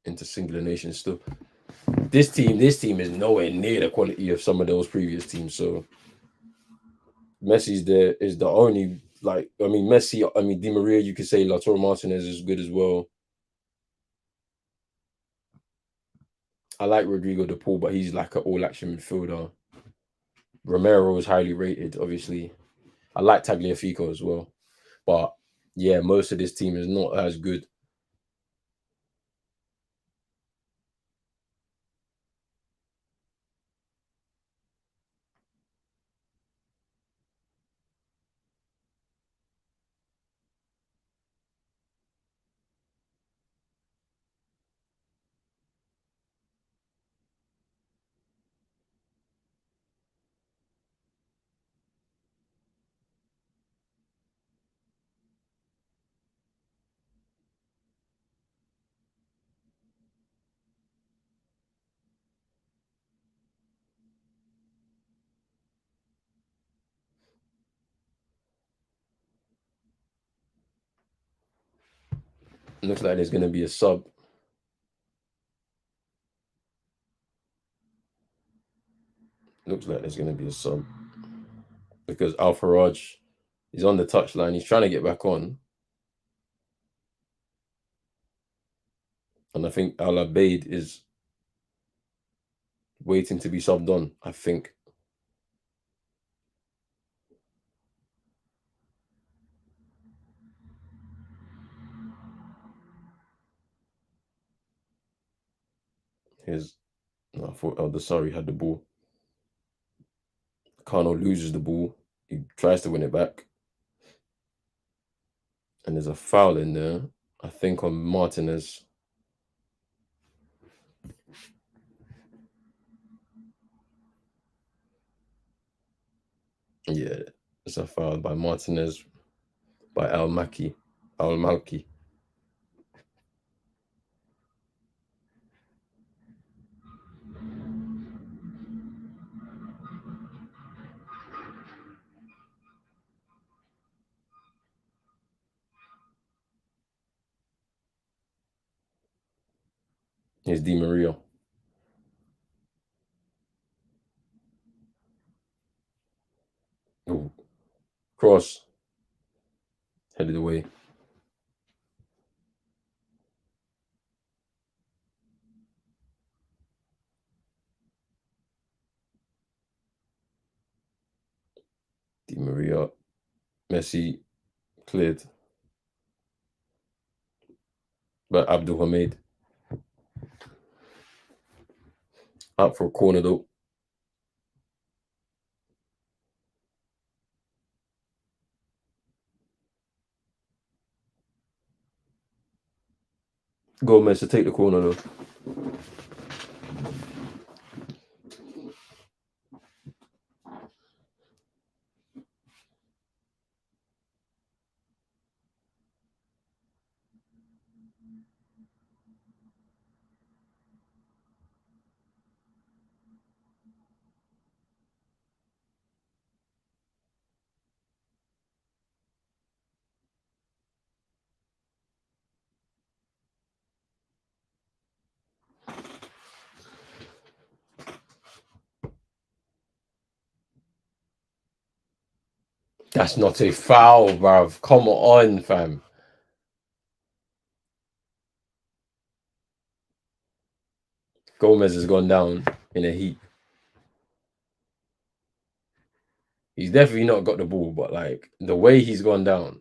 into singular nations still. This team is nowhere near the quality of some of those previous teams. So Messi's there is the only, like, I mean Messi, I mean Di Maria, you could say Lautaro Martinez is good as well. I like Rodrigo De Paul, but he's like an all action midfielder. Romero is highly rated, obviously. I like Tagliafico as well. But yeah, most of this team is not as good. Looks like there's gonna be a sub. Looks like there's gonna be a sub. Because Al Faraj is on the touchline. He's trying to get back on. And I think Al Abeid is waiting to be subbed on, I think. His no, I thought El Desari had the ball. Kano loses the ball. He tries to win it back. And there's a foul in there, I think, on Martinez. Yeah, it's a foul by Martinez, by Al Maki. Al Malki. It's Di Maria. Ooh, cross. Headed away. Di Maria. Messi cleared. But Abdul Hamid. Out for a corner though. Gomez to take the corner though. That's not a foul, bruv. Come on, fam. Gomez has gone down in a heat. He's definitely not got the ball, but like the way he's gone down.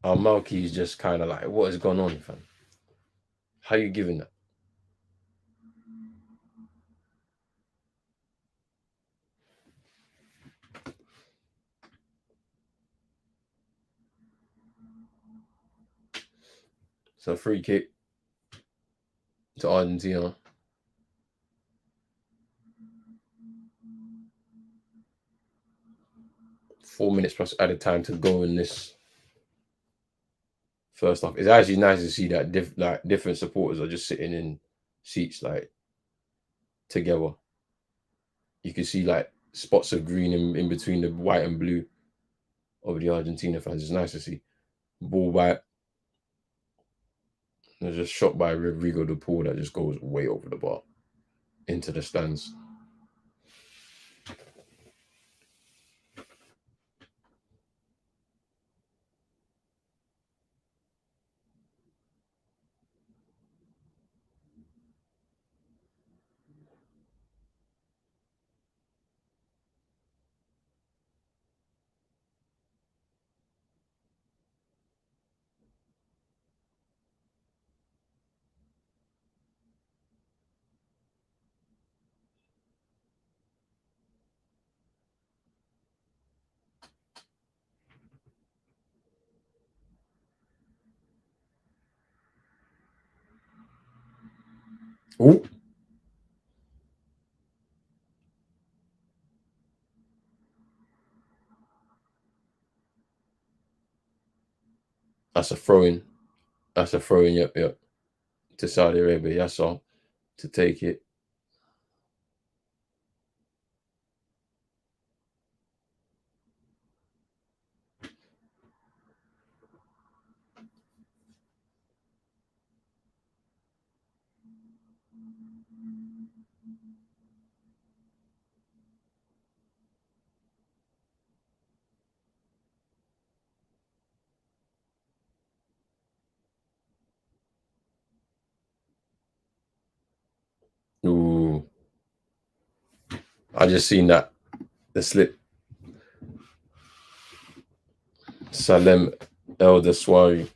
Our Malky is just kind of like, what has gone on, fam? How you giving that? So free kick to Argentina. 4 minutes plus added time to go in this first half. It's actually nice to see that different supporters are just sitting in seats like together. You can see like spots of green in between the white and blue of the Argentina fans. It's nice to see. Ball back. There's just shot by Rodrigo de Paul that just goes way over the bar into the stands. Oh, that's a throw in. That's a throw in. Yep, yep. To Saudi Arabia. That's all. To take it. Ooh, I just seen that the slip. Salem El Deswari.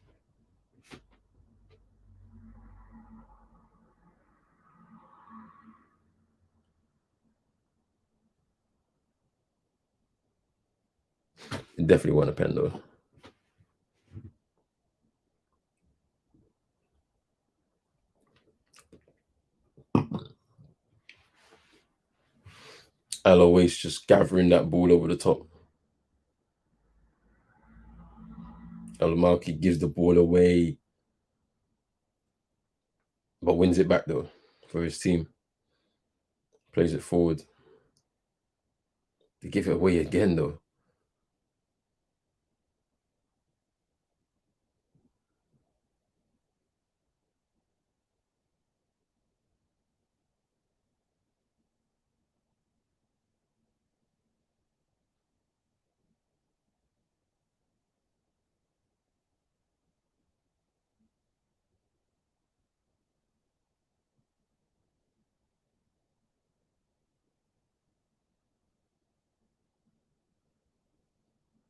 It definitely won a pen though. Alois just gathering that ball over the top. Malky gives the ball away, but wins it back though for his team. Plays it forward. They give it away again though.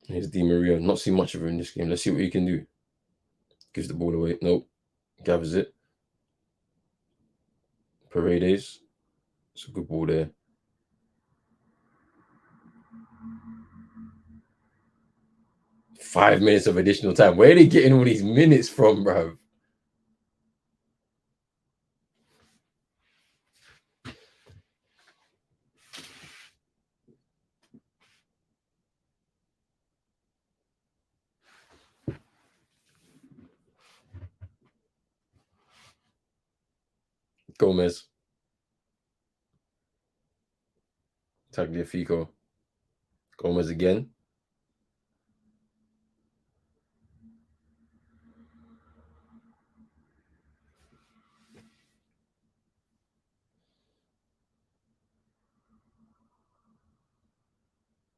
Here's Di Maria. Not seen much of her in this game. Let's see what he can do. Gives the ball away. Nope. Gathers it. Paredes. It's a good ball there. Five minutes of additional time. Where are they getting all these minutes from, bro? Gomez. Tagliafico. Gomez again.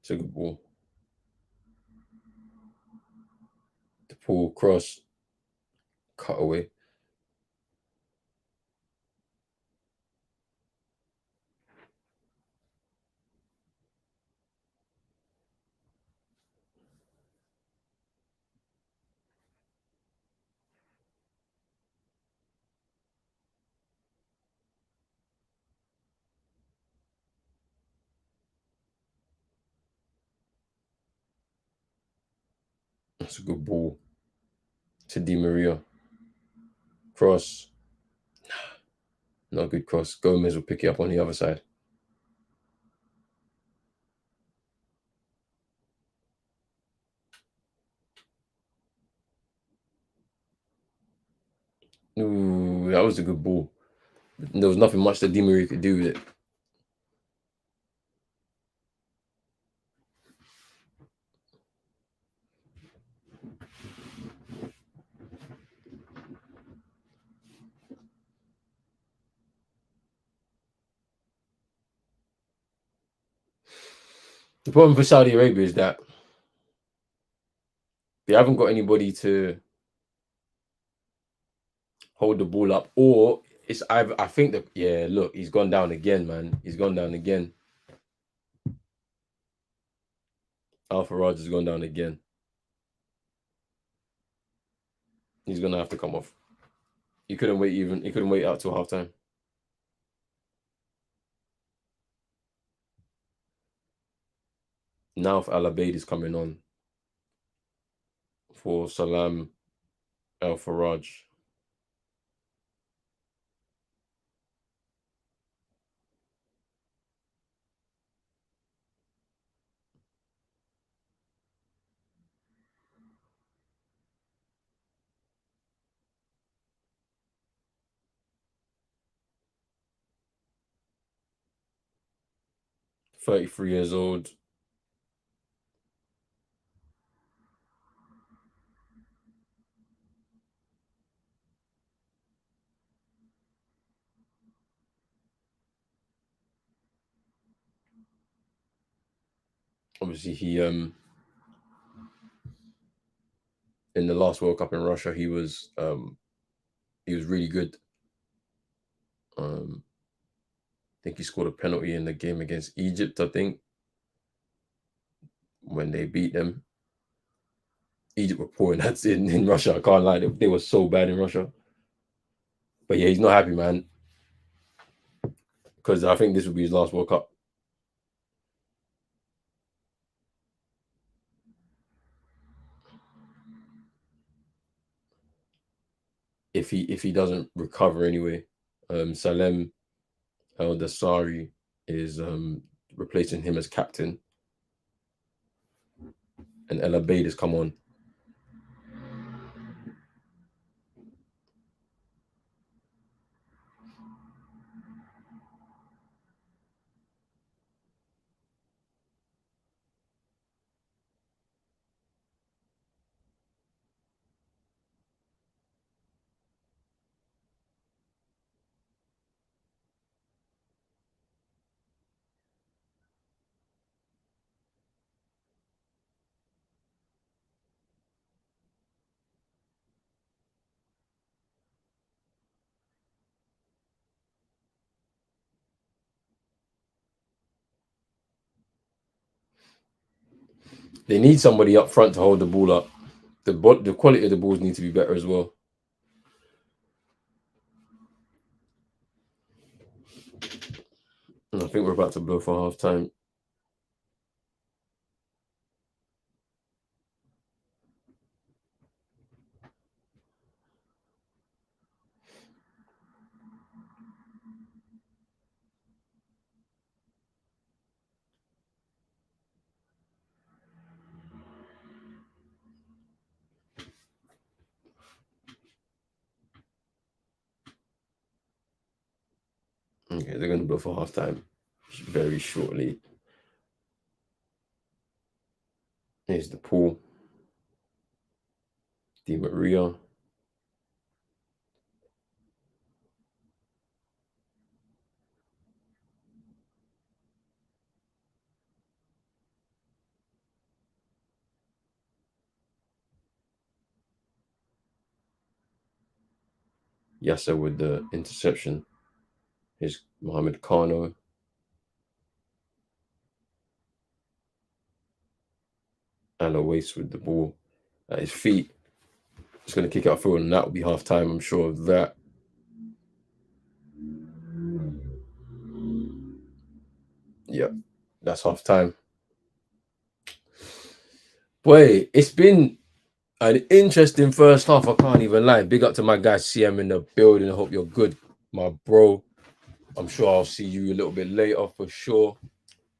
It's a good ball. The pull cross, cut away. That's a good ball to Di Maria. Cross. Not a good cross. Gomez will pick it up on the other side. Ooh, that was a good ball. There was nothing much that Di Maria could do with it. The problem for Saudi Arabia is that they haven't got anybody to hold the ball up, or it's I think that yeah, look, he's gone down again, man. He's gone down again. Alpha Raj has gone down again. He's gonna have to come off. He couldn't wait even. He couldn't wait out till halftime. Now if Al Abeid is coming on for Salam Al Faraj. 33 years old. Obviously, he in the last World Cup in Russia, he was really good. I think he scored a penalty in the game against Egypt. I think when they beat them, Egypt were poor, and that's in Russia. I can't lie, they were so bad in Russia. But yeah, he's not happy, man, because I think this will be his last World Cup. If he doesn't recover anyway. Salem El Dasari is replacing him as captain, and El Abeid has come on. They need somebody up front to hold the ball up. The quality of the balls need to be better as well. And I think we're about to blow for half time. Okay, they're going to blow for half time very shortly. Here's the pool. Di Maria. Yasser with the interception. Here's Mohamed Kano. Alois with the ball at his feet. Just going to kick out field, and that will be half time. I'm sure of that. Yeah, that's half time. Boy, it's been an interesting first half. I can't even lie. Big up to my guy CM in the building. I hope you're good, my bro. I'm sure I'll see you a little bit later for sure.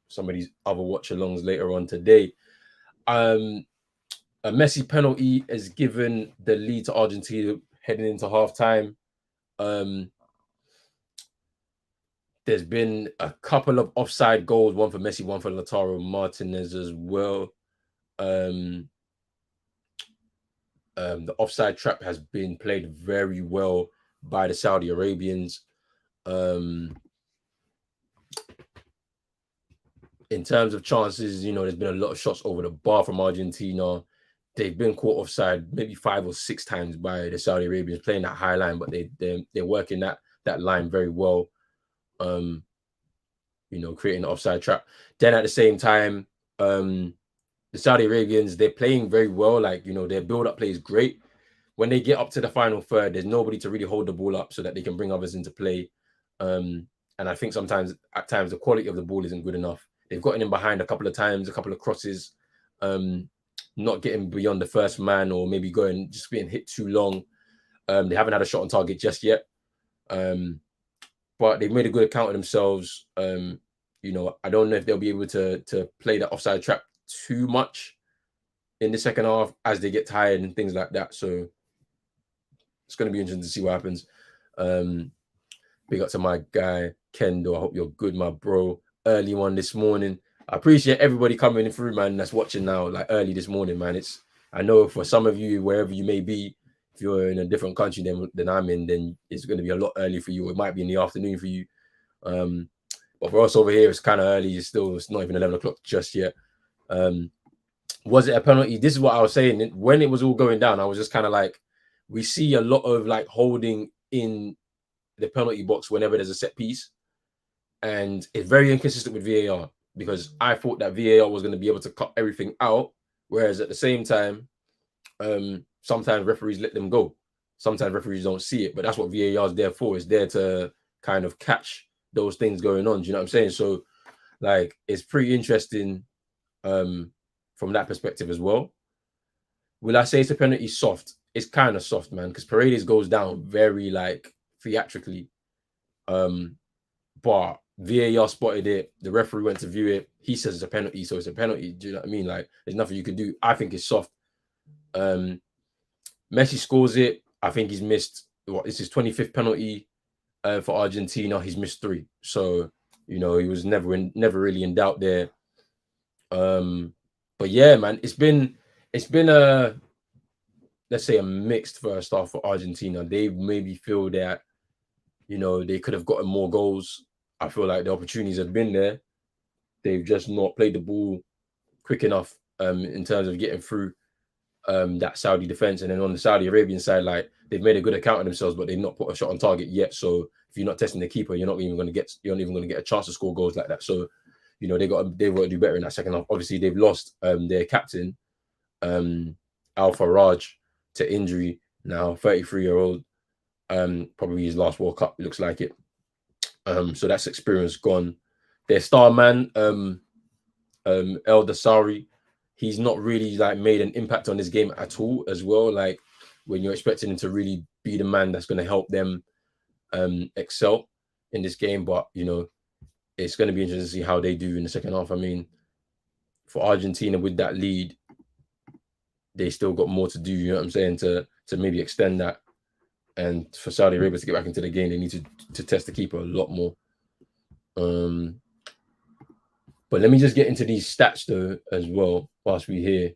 Some of these other watch-alongs later on today. A Messi penalty has given the lead to Argentina heading into halftime. There's been a couple of offside goals, one for Messi, one for Lautaro Martinez as well. The offside trap has been played very well by the Saudi Arabians. In terms of chances, there's been a lot of shots over the bar from Argentina. They've been caught offside maybe 5 or 6 times by the Saudi Arabians playing that high line, but they're working that line very well. Creating an offside trap. Then at the same time, the Saudi Arabians, they're playing very well. Like, their build-up play is great. When they get up to the final third, there's nobody to really hold the ball up so that they can bring others into play. And I think at times, the quality of the ball isn't good enough. They've gotten in behind a couple of times, a couple of crosses, not getting beyond the first man, or maybe just being hit too long. They haven't had a shot on target just yet. But they've made a good account of themselves. I don't know if they'll be able to play that offside trap too much in the second half as they get tired and things like that. So it's going to be interesting to see what happens. Big up to my guy, Kendo. I hope you're good, my bro. Early one this morning. I appreciate everybody coming through, man, that's watching now, like early this morning, man. I know for some of you, wherever you may be, if you're in a different country than I'm in, then it's going to be a lot early for you. It might be in the afternoon for you. But for us over here, it's kind of early. It's not even 11 o'clock just yet. Was it a penalty? This is what I was saying. When it was all going down, I was just kind of like, we see a lot of like holding in the penalty box whenever there's a set piece. And it's very inconsistent with VAR, because I thought that VAR was going to be able to cut everything out. Whereas at the same time, sometimes referees let them go. Sometimes referees don't see it, but that's what VAR is there for. It's there to kind of catch those things going on. Do you know what I'm saying? So, like, it's pretty interesting from that perspective as well. Will I say it's a penalty soft? It's kind of soft, man, because Paredes goes down very, like, theatrically. But VAR spotted it. The referee went to view it. He says it's a penalty, so it's a penalty. Do you know what I mean? Like, there's nothing you can do. I think it's soft. Messi scores it. I think he's missed, this is his 25th penalty for Argentina. He's missed 3. So, he was never really in doubt there. But yeah, man, it's been a, let's say, a mixed first half for Argentina. They maybe feel that, they could have gotten more goals. I feel like the opportunities have been there. They've just not played the ball quick enough in terms of getting through that Saudi defense. And then on the Saudi Arabian side, like, they've made a good account of themselves, but they've not put a shot on target yet. So if you're not testing the keeper, you're not even going to get a chance to score goals like that. So, they've got to do better in that second half. Obviously, they've lost their captain, Al Faraj, to injury now, 33-year-old. Probably his last World Cup, looks like it. So that's experience gone. Their star man, El Dasari, he's not really like made an impact on this game at all as well. Like, when you're expecting him to really be the man that's going to help them excel in this game. But, it's going to be interesting to see how they do in the second half. I mean, for Argentina with that lead, they still got more to do, you know what I'm saying, to maybe extend that. And for Saudi Arabia to get back into the game, they need to test the keeper a lot more. But let me just get into these stats though as well whilst we're here.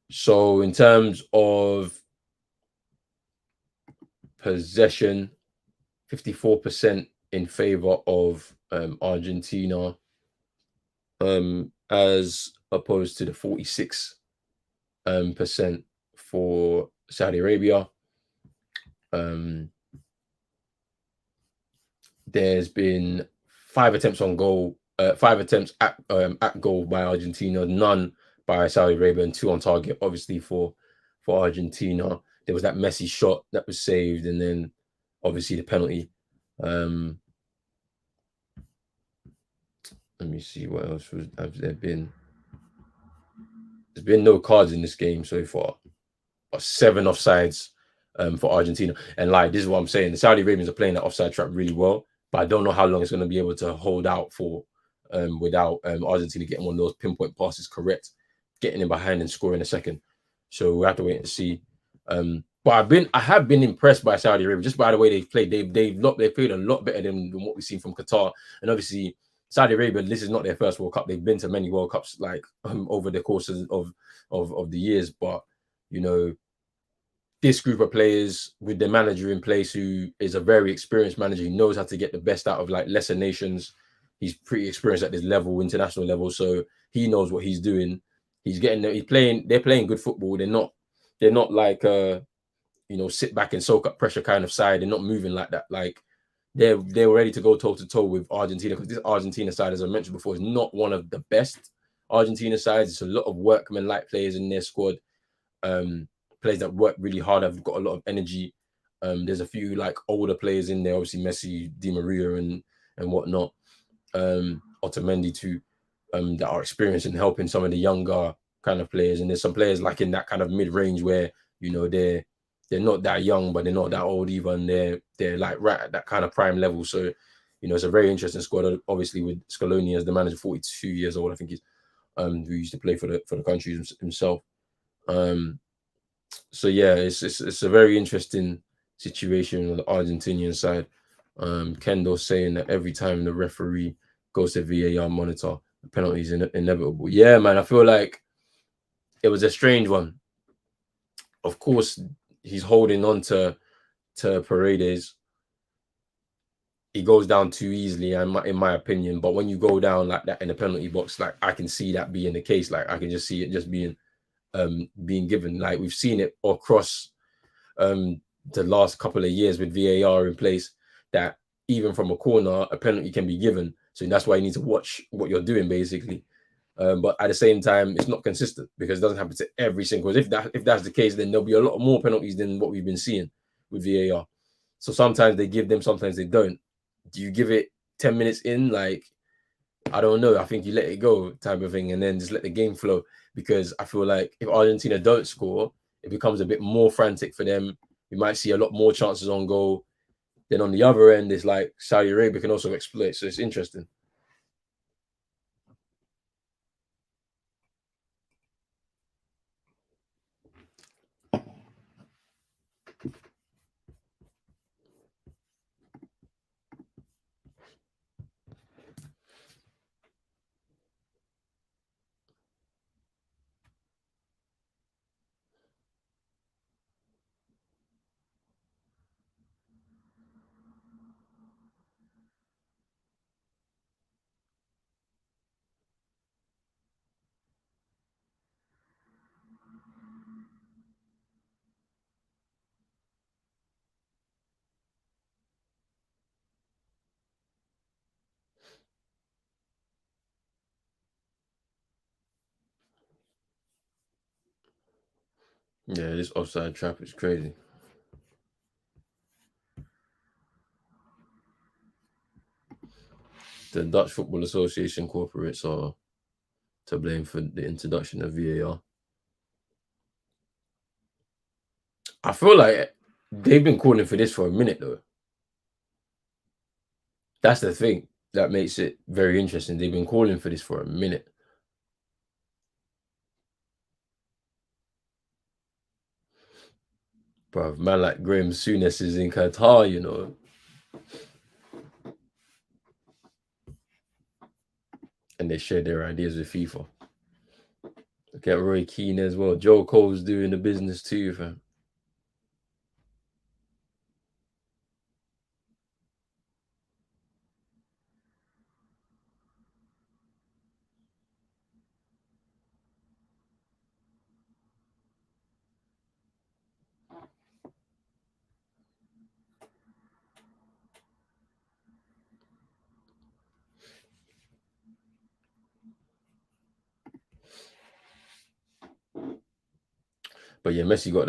So in terms of possession, 54% in favor of Argentina, as opposed to the 46% for Saudi Arabia. Um, there's been 5 attempts on goal, 5 attempts at goal by Argentina, none by Saudi Arabia, and 2 on target. Obviously for Argentina, there was that Messi shot that was saved, and then obviously the penalty. Um, let me see what else have there been. There's been no cards in this game so far. 7 offsides for Argentina. And like this is what I'm saying. The Saudi Arabians are playing that offside trap really well, but I don't know how long it's going to be able to hold out for without Argentina getting one of those pinpoint passes correct, getting in behind and scoring a second. So we have to wait and see. But I have been impressed by Saudi Arabia just by the way they've played. They've played a lot better than what we've seen from Qatar. And obviously Saudi Arabia, this is not their first World Cup. They've been to many World Cups like over the course of the years, but you know, this group of players with the manager in place who is a very experienced manager, he knows how to get the best out of like lesser nations. He's pretty experienced at this level, international level, so he knows what he's doing. They're playing good football. They're not like sit back and soak up pressure kind of side. They're not moving like that. Like they're ready to go toe to toe with Argentina, because this Argentina side, as I mentioned before, is not one of the best Argentina sides. It's a lot of workmen like players in their squad. Players that work really hard, have got a lot of energy. There's a few like older players in there, obviously Messi, Di Maria, and whatnot. Otamendi too, that are experienced in helping some of the younger kind of players. And there's some players like in that kind of mid range where they're not that young, but they're not that old either, and they're like right at that kind of prime level. So it's a very interesting squad. Obviously with Scaloni as the manager, 42 years old, I think he's who used to play for the country himself. So yeah, it's a very interesting situation on the Argentinian side. Kendall saying that every time the referee goes to VAR monitor, the penalty is inevitable. Yeah, man, I feel like it was a strange one. Of course, he's holding on to Paredes. He goes down too easily, in my opinion. But when you go down like that in the penalty box, like I can see that being the case. Like I can just see it just being given. Like we've seen it across the last couple of years with VAR in place, that even from a corner, a penalty can be given. So that's why you need to watch what you're doing, basically. But at the same time, it's not consistent because it doesn't happen to every single. If that's the case, then there'll be a lot more penalties than what we've been seeing with VAR. So sometimes they give them, sometimes they don't. Do you give it 10 minutes in? Like, I don't know. I think you let it go type of thing and then just let the game flow, because I feel like if Argentina don't score, it becomes a bit more frantic for them. We might see a lot more chances on goal. Then on the other end, it's like Saudi Arabia can also exploit. So it's interesting. Yeah, this offside trap is crazy. The Dutch Football Association corporates are to blame for the introduction of VAR. I feel like they've been calling for this for a minute though. That's the thing that makes it very interesting. They've been calling for this for a minute. Bro, man like Graham Souness is in Qatar. And they share their ideas with FIFA. Look at Roy Keane as well. Joe Cole's doing the business too, fam. But yeah, Messi got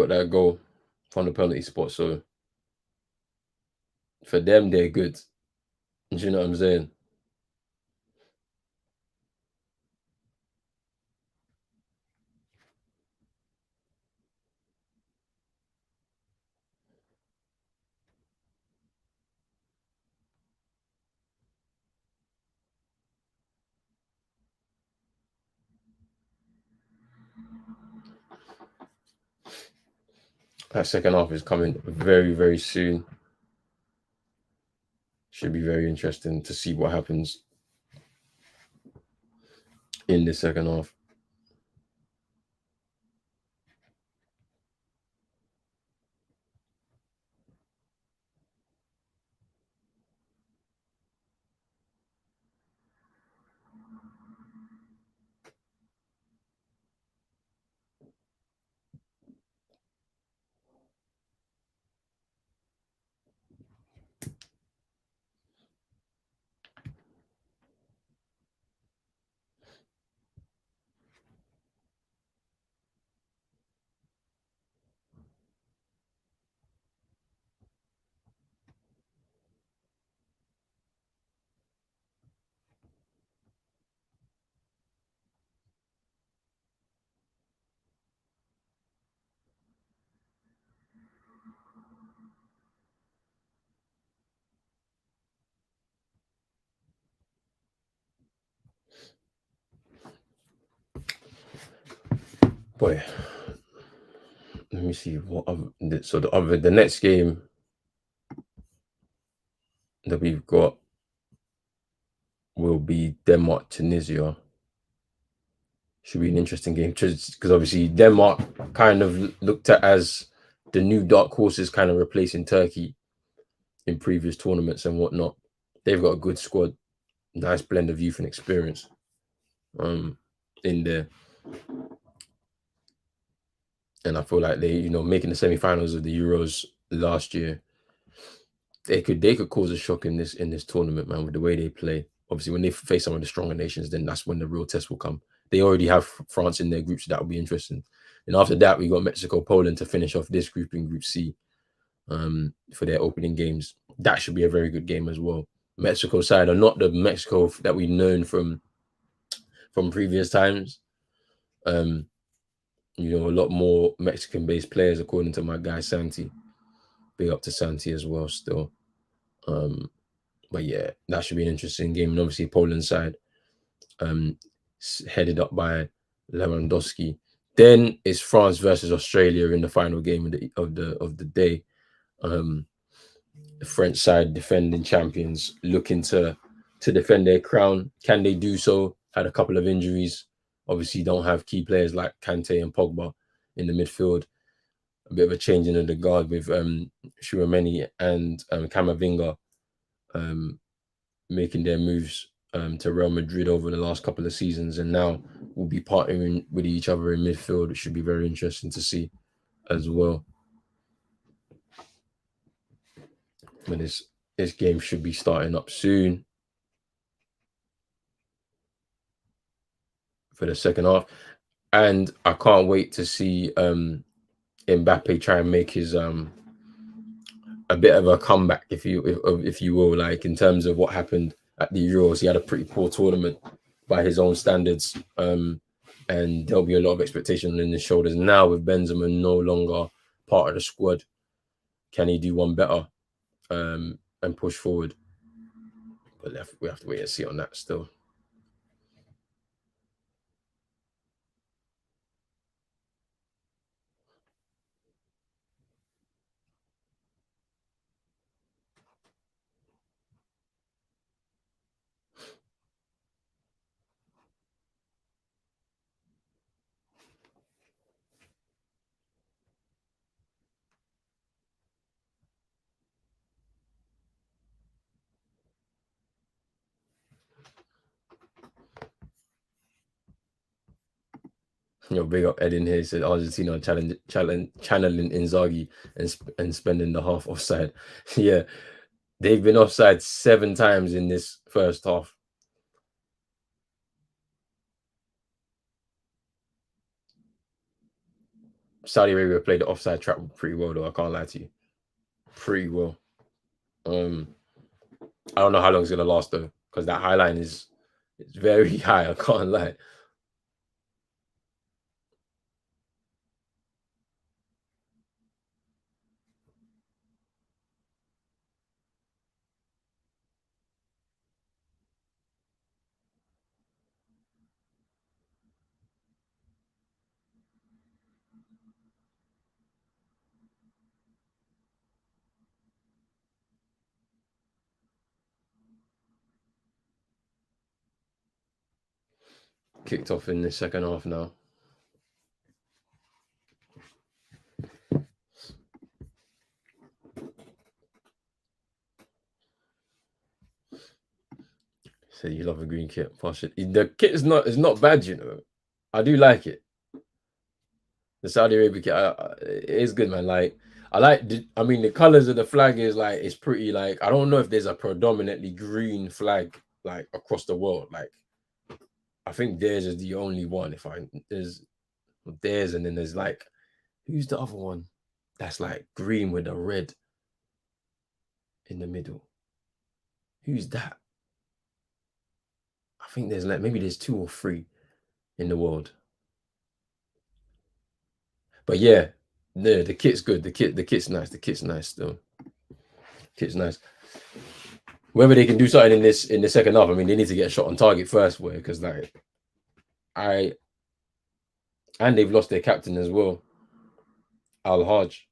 that goal from the penalty spot. So for them, they're good. Do you know what I'm saying? That second half is coming very, very soon. Should be very interesting to see what happens in the second half. Boy, let me see what other, so the next game that we've got will be Denmark Tunisia. Should be an interesting game because obviously Denmark kind of looked at as the new dark horses, kind of replacing Turkey in previous tournaments and whatnot. They've got a good squad, nice blend of youth and experience in there. And I feel like they, making the semi-finals of the Euros last year, they could cause a shock in this tournament, man, with the way they play. Obviously, when they face some of the stronger nations, then that's when the real test will come. They already have France in their group, so that will be interesting. And after that, we got Mexico, Poland to finish off this group in Group C for their opening games. That should be a very good game as well. Mexico side are not the Mexico that we've known from previous times. Um, a lot more Mexican-based players, according to my guy Santi. Big up to Santi as well, still. But yeah, that should be an interesting game. And obviously, Poland side, um, headed up by Lewandowski. Then it's France versus Australia in the final game of the day. The French side, defending champions, looking to defend their crown. Can they do so? Had a couple of injuries. Obviously, don't have key players like Kante and Pogba in the midfield. A bit of a changing of the guard with Chouameni and Camavinga making their moves to Real Madrid over the last couple of seasons, and now will be partnering with each other in midfield. It should be very interesting to see as well. But this game should be starting up soon for the second half, and I can't wait to see Mbappe try and make his a bit of a comeback, if you will, like in terms of what happened at the Euros. He had a pretty poor tournament by his own standards, and there'll be a lot of expectation on his shoulders now with Benzema no longer part of the squad. Can he do one better and push forward? But we have to wait and see on that still. Big up Ed in here. He said Argentina channeling Inzaghi and spending the half offside. Yeah, they've been offside 7 times in this first half. Saudi Arabia played the offside trap pretty well, though. I can't lie to you, pretty well. I don't know how long it's gonna last though, because that high line is it's very high. I can't lie. Kicked off in the second half now. So you love a green kit. The kit is not bad, you know. I do like it. The Saudi Arabia kit, it is good, man. Like I mean, the colors of the flag is like it's pretty. Like I don't know if there's a predominantly green flag like across the world. Like I think theirs is the only one. If I there's theirs, and then there's like who's the other one? That's like green with a red in the middle. Who's that? I think there's like maybe there's 2 or 3 in the world. But yeah, no, the kit's good. The kit's nice. The kit's nice still. Kit's nice. Whether they can do something in the second half, I mean, they need to get a shot on target first, way because like and they've lost their captain as well, Al Haj.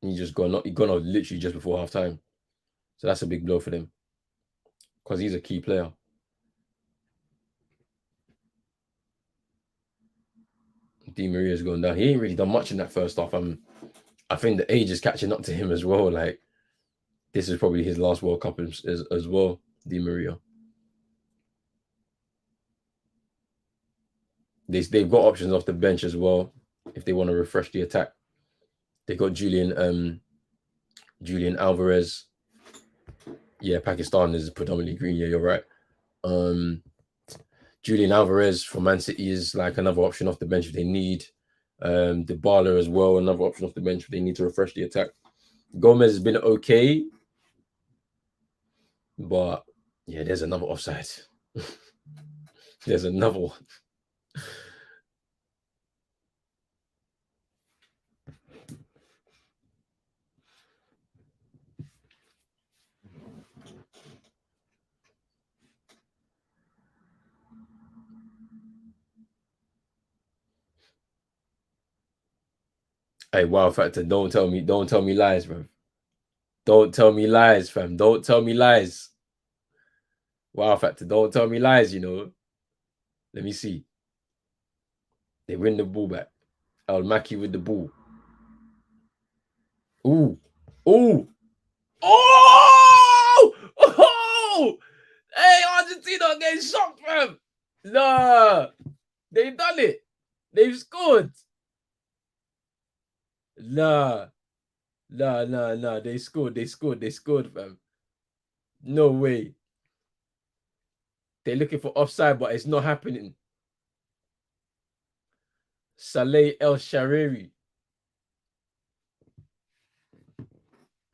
He gone off literally just before half time, so that's a big blow for them because he's a key player. Di Maria's going down. He ain't really done much in that first half. I think the age is catching up to him as well. Like this is probably his last World Cup as well. Di Maria. They've got options off the bench as well if they want to refresh the attack. They got Julian Alvarez. Yeah, Pakistan is predominantly green. Yeah, you're right. Julian Alvarez from Man City is like another option off the bench if they need. Dybala as well, another option off the bench if they need to refresh the attack. Gomez has been okay, but yeah, there's another offside. There's another one. Hey, wow factor, don't tell me lies, bro. Don't tell me lies, fam. Don't tell me lies. Wow factor, don't tell me lies, you know. Let me see. They win the ball back. Al Maki with the ball. Ooh. Ooh. Oh! Oh! Hey, Argentina getting shocked, fam. Nah. They've done it. They've scored. Nah. Nah. They scored, fam. No way. They're looking for offside, but it's not happening. Saleh El Shariri.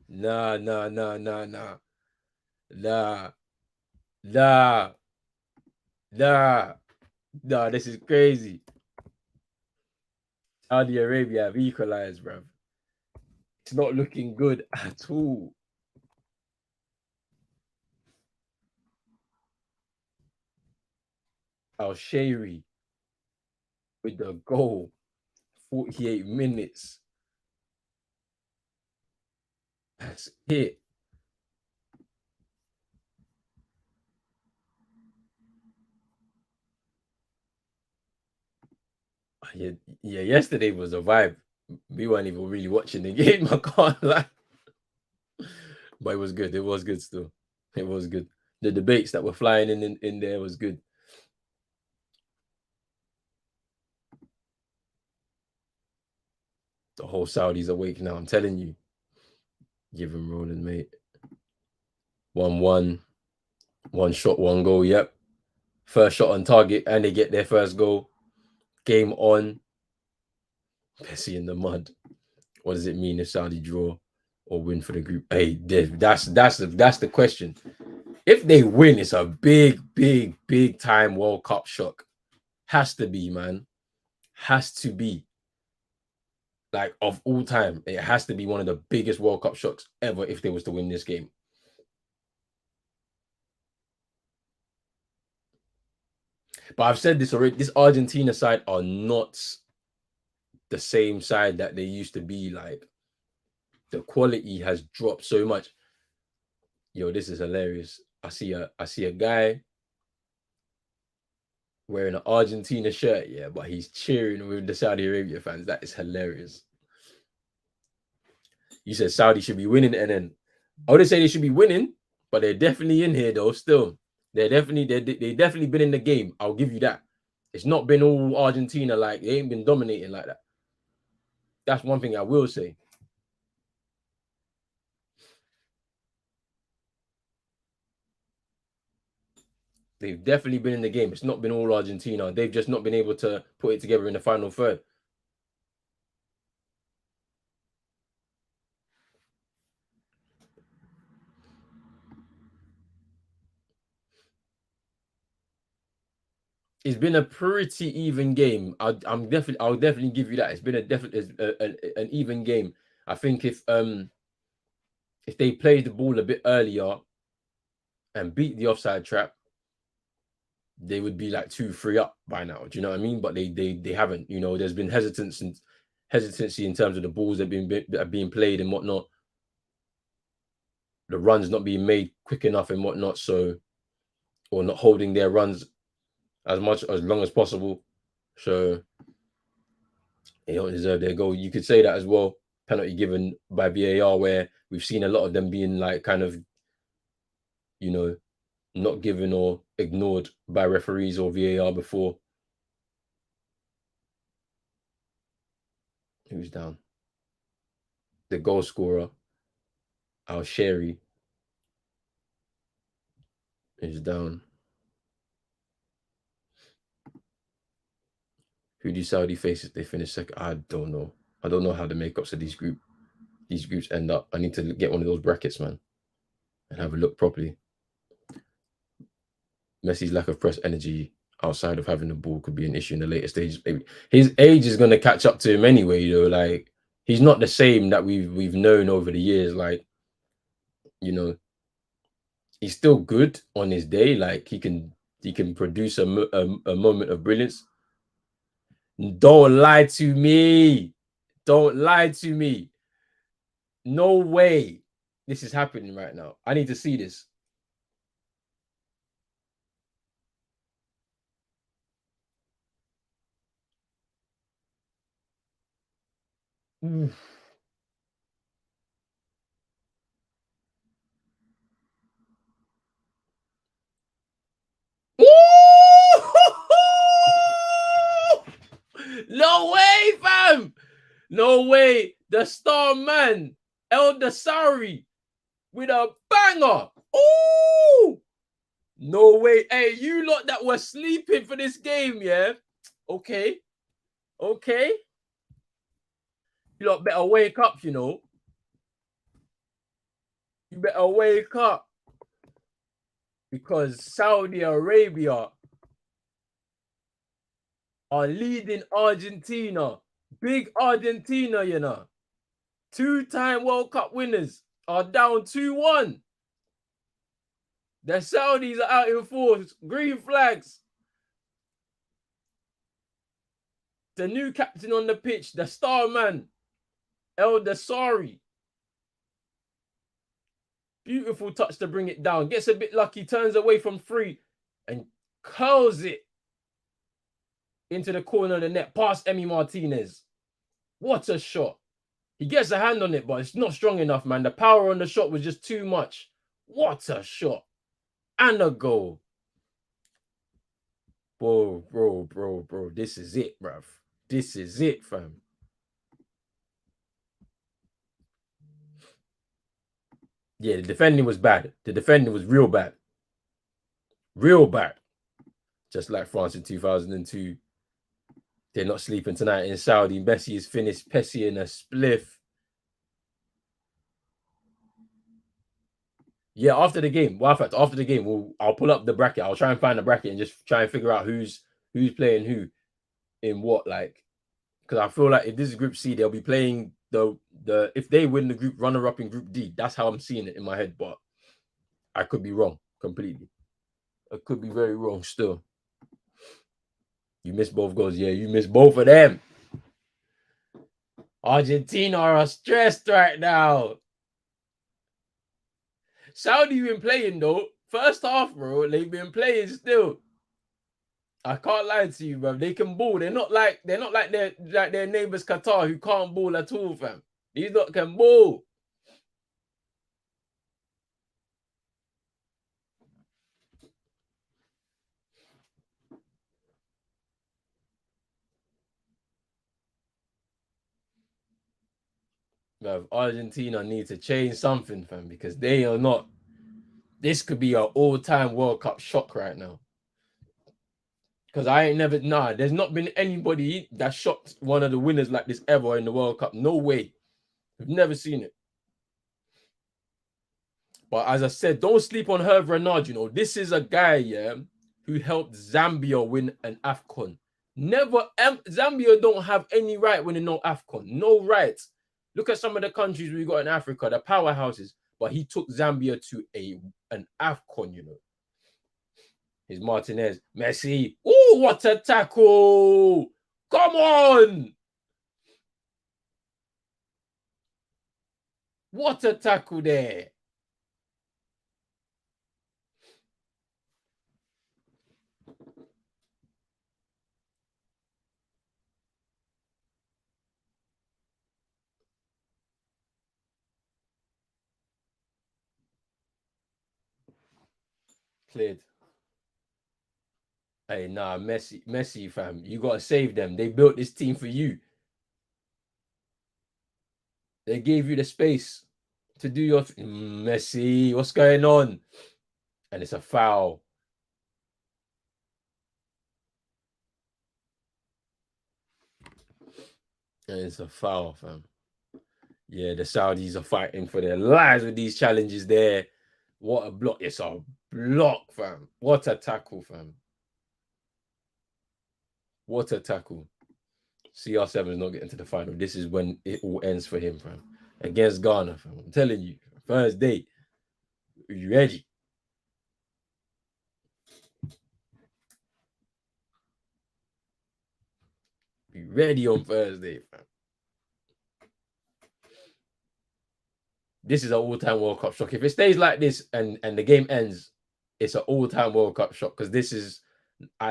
Nah. This is crazy. Saudi Arabia have equalized, bro. It's not looking good at all. Al Shairi with the goal. 48 minutes. That's it. Yeah, yesterday was a vibe. We weren't even really watching the game, I can't lie. But it was good. It was good still. It was good. The debates that were flying in there was good. The whole Saudi's awake now, I'm telling you. Give him rolling, mate. 1-1. One shot, one goal. Yep. First shot on target, and they get their first goal. Game on. Messi in the mud. What does it mean if Saudi draw or win for the group? Hey, that's the question. If they win, it's a big, big, big time World Cup shock. Has to be, man. Has to be. Like, of all time, it has to be one of the biggest World Cup shocks ever if they was to win this game. But I've said this already. This Argentina side are not the same side that they used to be. Like, the quality has dropped so much. Yo, this is hilarious. I see a guy wearing an Argentina shirt, yeah, but he's cheering with the Saudi Arabia fans. That is hilarious. You said Saudi should be winning, and then I wouldn't say they should be winning, but they're definitely in here though. Still, they definitely been in the game. I'll give you that. It's not been all Argentina, like they ain't been dominating like that. That's one thing I will say. They've definitely been in the game. It's not been all Argentina. They've just not been able to put it together in the final third. It's been a pretty even game. I'll definitely give you that. It's been an even game. I think if they played the ball a bit earlier and beat the offside trap, they would be like 2-3 up by now. Do you know what I mean? But they haven't. You know, there's been hesitancy in terms of the balls that are being played and whatnot. The runs not being made quick enough and whatnot. So, or not holding their runs as long as possible. So they don't deserve their goal. You could say that as well. Penalty given by VAR, where we've seen a lot of them being like kind of, you know, not given or ignored by referees or VAR before. Who's down? The goal scorer, Al Sherry, is down. Who do Saudi face if they finish second? I don't know. I don't know how the makeups of these groups end up. I need to get one of those brackets, man, and have a look properly. Messi's lack of press energy outside of having the ball could be an issue in the later stages. Maybe his age is going to catch up to him anyway, though. Like, he's not the same that we've known over the years. Like, you know, he's still good on his day. Like, he can produce a moment of brilliance. Don't lie to me. Don't lie to me. No way this is happening right now. I need to see this. Oof. No way, fam. No way. The star man, El Dasari, with a banger. Oh, no way. Hey, you lot that were sleeping for this game, yeah? Okay. Okay. You lot better wake up, you know. You better wake up. Because Saudi Arabia are leading Argentina. Big Argentina, you know. Two-time World Cup winners are down 2-1. The Saudis are out in force. Green flags. The new captain on the pitch, the star man, El Dasari. Beautiful touch to bring it down. Gets a bit lucky, turns away from free and curls it into the corner of the net past Emi Martinez. What a shot. He gets a hand on it, but it's not strong enough, man. The power on the shot was just too much. What a shot. And a goal. Bro. This is it, bruv. This is it, fam. Yeah, the defending was bad. The defending was real bad. Real bad. Just like France in 2002. They're not sleeping tonight in Saudi. Messi is finished Pessi in a spliff. Yeah, after the game. Well, in fact, after the game, I'll pull up the bracket. I'll try and find the bracket and just try and figure out who's playing who in what. Like, because I feel like if this is Group C, they'll be playing the if they win the group runner up in Group D. That's how I'm seeing it in my head, but I could be wrong completely. I could be very wrong still. You missed both goals. Yeah, you missed both of them. Argentina are stressed right now. Saudi been playing though. First half, bro, they've been playing still. I can't lie to you, bro. They can ball. They're not like their neighbors Qatar who can't ball at all, fam. These lot can ball. Bro, Argentina need to change something, fam, because they are not. This could be an all-time World Cup shock right now. Because I ain't never, there's not been anybody that shocked one of the winners like this ever in the World Cup. No way. I've never seen it. But as I said, don't sleep on Hervé Renard. You know, this is a guy, yeah, who helped Zambia win an AFCON. Zambia don't have any right winning no AFCON. No right. Look at some of the countries we got in Africa, the powerhouses. But he took Zambia to an AFCON, you know. Here's Martinez. Messi. Oh, what a tackle. Come on. What a tackle there. Cleared. Hey, Messi, fam. You got to save them. They built this team for you. They gave you the space to do your Messi. What's going on? And it's a foul. And it's a foul, fam. Yeah, the Saudis are fighting for their lives with these challenges there. What a block. It's a block, fam. What a tackle, fam. What a tackle. CR7 is not getting to the final. This is when it all ends for him, fam. Against Ghana, fam. I'm telling you, first day. Are you ready? Be ready on Thursday, fam. This is an all-time World Cup shock. If it stays like this and the game ends, it's an all-time World Cup shock because this is,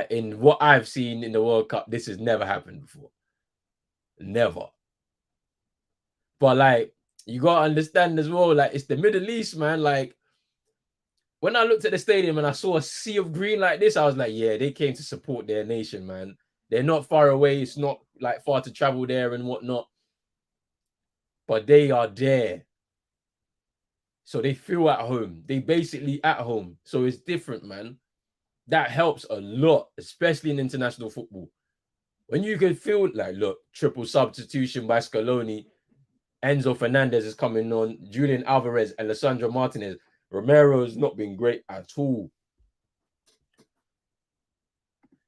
in what I've seen in the World Cup, this has never happened before. Never. But like, you gotta understand as well, like it's the Middle East, man. Like, when I looked at the stadium and I saw a sea of green like this, I was like, yeah, they came to support their nation, man. They're not far away. It's not like far to travel there and whatnot. But they are there. So they feel at home. They basically at home. So it's different, man. That helps a lot, especially in international football. When you can feel like, look, triple substitution by Scaloni, Enzo Fernandez is coming on, Julian Alvarez, Alessandro Martinez. Romero's not been great at all.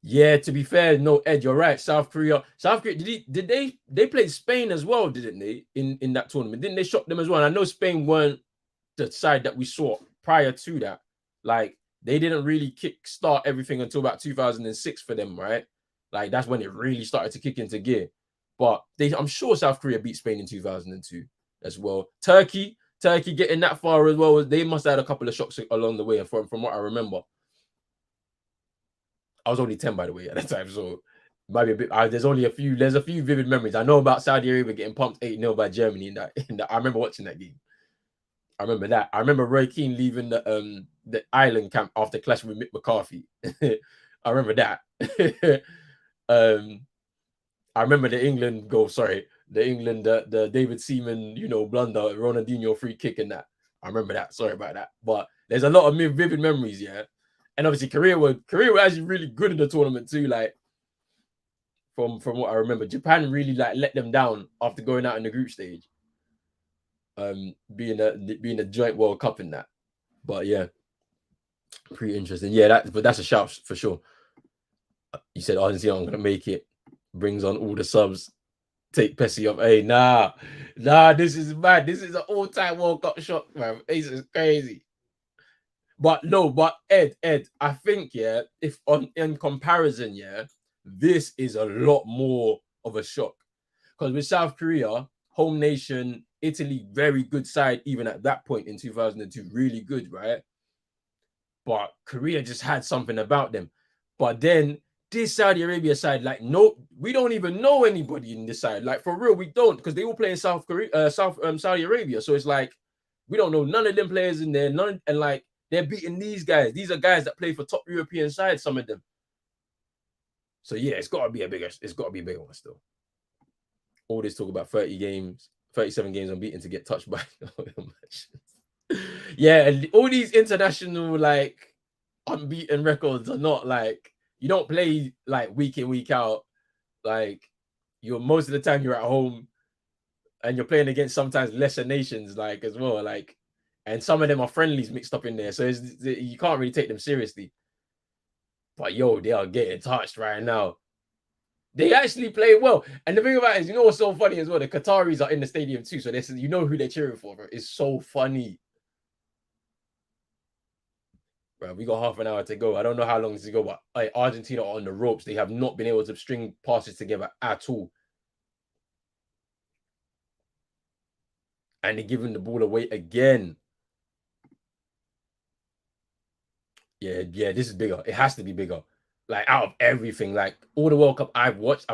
Yeah, to be fair, no, Ed, you're right. South Korea, did they played Spain as well, didn't they? In that tournament, didn't they shock them as well? And I know Spain weren't the side that we saw prior to that. Like, they didn't really kick-start everything until about 2006 for them, right? Like, that's when it really started to kick into gear. But I'm sure South Korea beat Spain in 2002 as well. Turkey getting that far as well. They must have had a couple of shocks along the way, from what I remember. I was only 10, by the way, at that time, so it might be a bit. There's a few vivid memories. I know about Saudi Arabia getting pumped 8-0 by Germany in that. I remember watching that game. I remember that. I remember Roy Keane leaving the island camp after clashing with Mick McCarthy. I remember that. I remember the England goal. Sorry, the David Seaman, blunder, Ronaldinho free kick and that. I remember that. Sorry about that. But there's a lot of vivid memories, yeah. And obviously, Korea were actually really good in the tournament too. Like, from what I remember. Japan really like let them down after going out in the group stage. Being a joint World Cup in that. But yeah, pretty interesting. Yeah, but that's a shout for sure. You said Argentina, I'm gonna make it. Brings on all the subs. Take Pessi off. Hey, nah, this is mad. This is an all-time World Cup shot, man. This is crazy. But no, but Ed, I think, yeah, if in comparison, yeah, this is a lot more of a shock. Because with South Korea, home nation, Italy, very good side, even at that point in 2002, really good, right? But Korea just had something about them. But then this Saudi Arabia side, like, no, we don't even know anybody in this side. Like, for real, we don't, because they all play in Saudi Arabia. So it's like, we don't know none of them players in there. And like, they're beating these guys. These are guys that play for top European sides, some of them. So yeah, it's got to be a bigger one still. All this talk about 30 games, 37 games unbeaten to get touched by. Yeah, and all these international like unbeaten records are not like, you don't play like week in, week out. Like, you're most of the time you're at home and you're playing against sometimes lesser nations, like, as well. Like, and some of them are friendlies mixed up in there. So you can't really take them seriously. But yo, they are getting touched right now. They actually play well. And the thing about it is, you know what's so funny as well? The Qataris are in the stadium too. So you know who they're cheering for, bro. It's so funny. Bro, we got half an hour to go. I don't know how long to go, but Argentina are on the ropes. They have not been able to string passes together at all. And they're giving the ball away again. Yeah, this is bigger. It has to be bigger. Like, out of everything, like all the World Cup I've watched,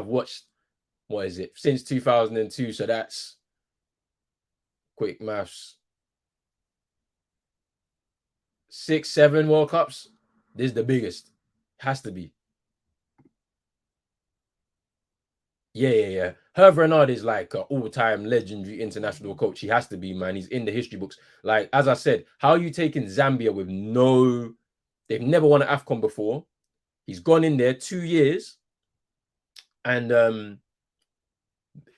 what is it, since 2002? So that's quick maths. 6, 7 World Cups. This is the biggest. Has to be. Yeah. Hervé Renard is like an all-time legendary international coach. He has to be, man. He's in the history books. Like, as I said, how are you taking Zambia with they've never won an AFCON before. He's gone in there 2 years and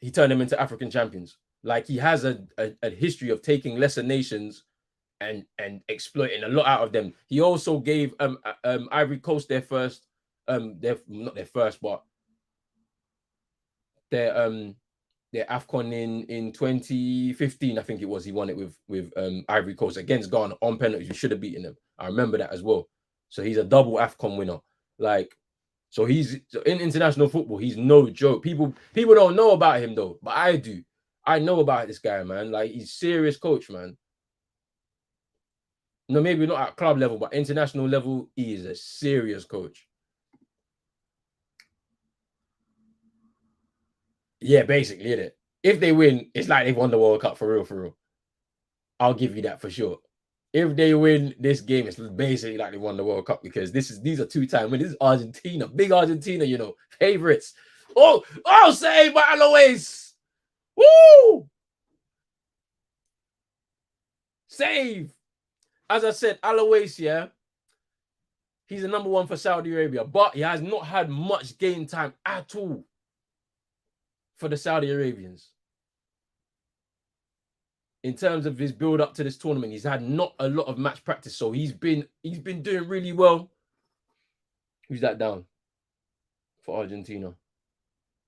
he turned them into African champions. Like, he has a history of taking lesser nations and exploiting a lot out of them. He also gave Ivory Coast their first, not their first, but their AFCON in 2015, I think it was. He won it with Ivory Coast against Ghana on penalties. We should have beaten them. I remember that as well. So he's a double AFCON winner. Like, so he's in international football. He's no joke. People don't know about him though, but I do. I know about this guy, man. Like, he's serious coach, man. No, maybe not at club level, but international level, he is a serious coach. Yeah, basically, isn't it? If they win, it's like they've won the World Cup for real, for real. I'll give you that for sure. If they win this game, it's basically like they won the World Cup, because these are 2-time winners. This is Argentina, big Argentina, favorites. Oh, say by Alois. Woo! Save. As I said, Alois, yeah, he's the number 1 for Saudi Arabia, but he has not had much game time at all for the Saudi Arabians. In terms of his build up to this tournament, he's had not a lot of match practice, so he's been doing really well. Who's that down for Argentina?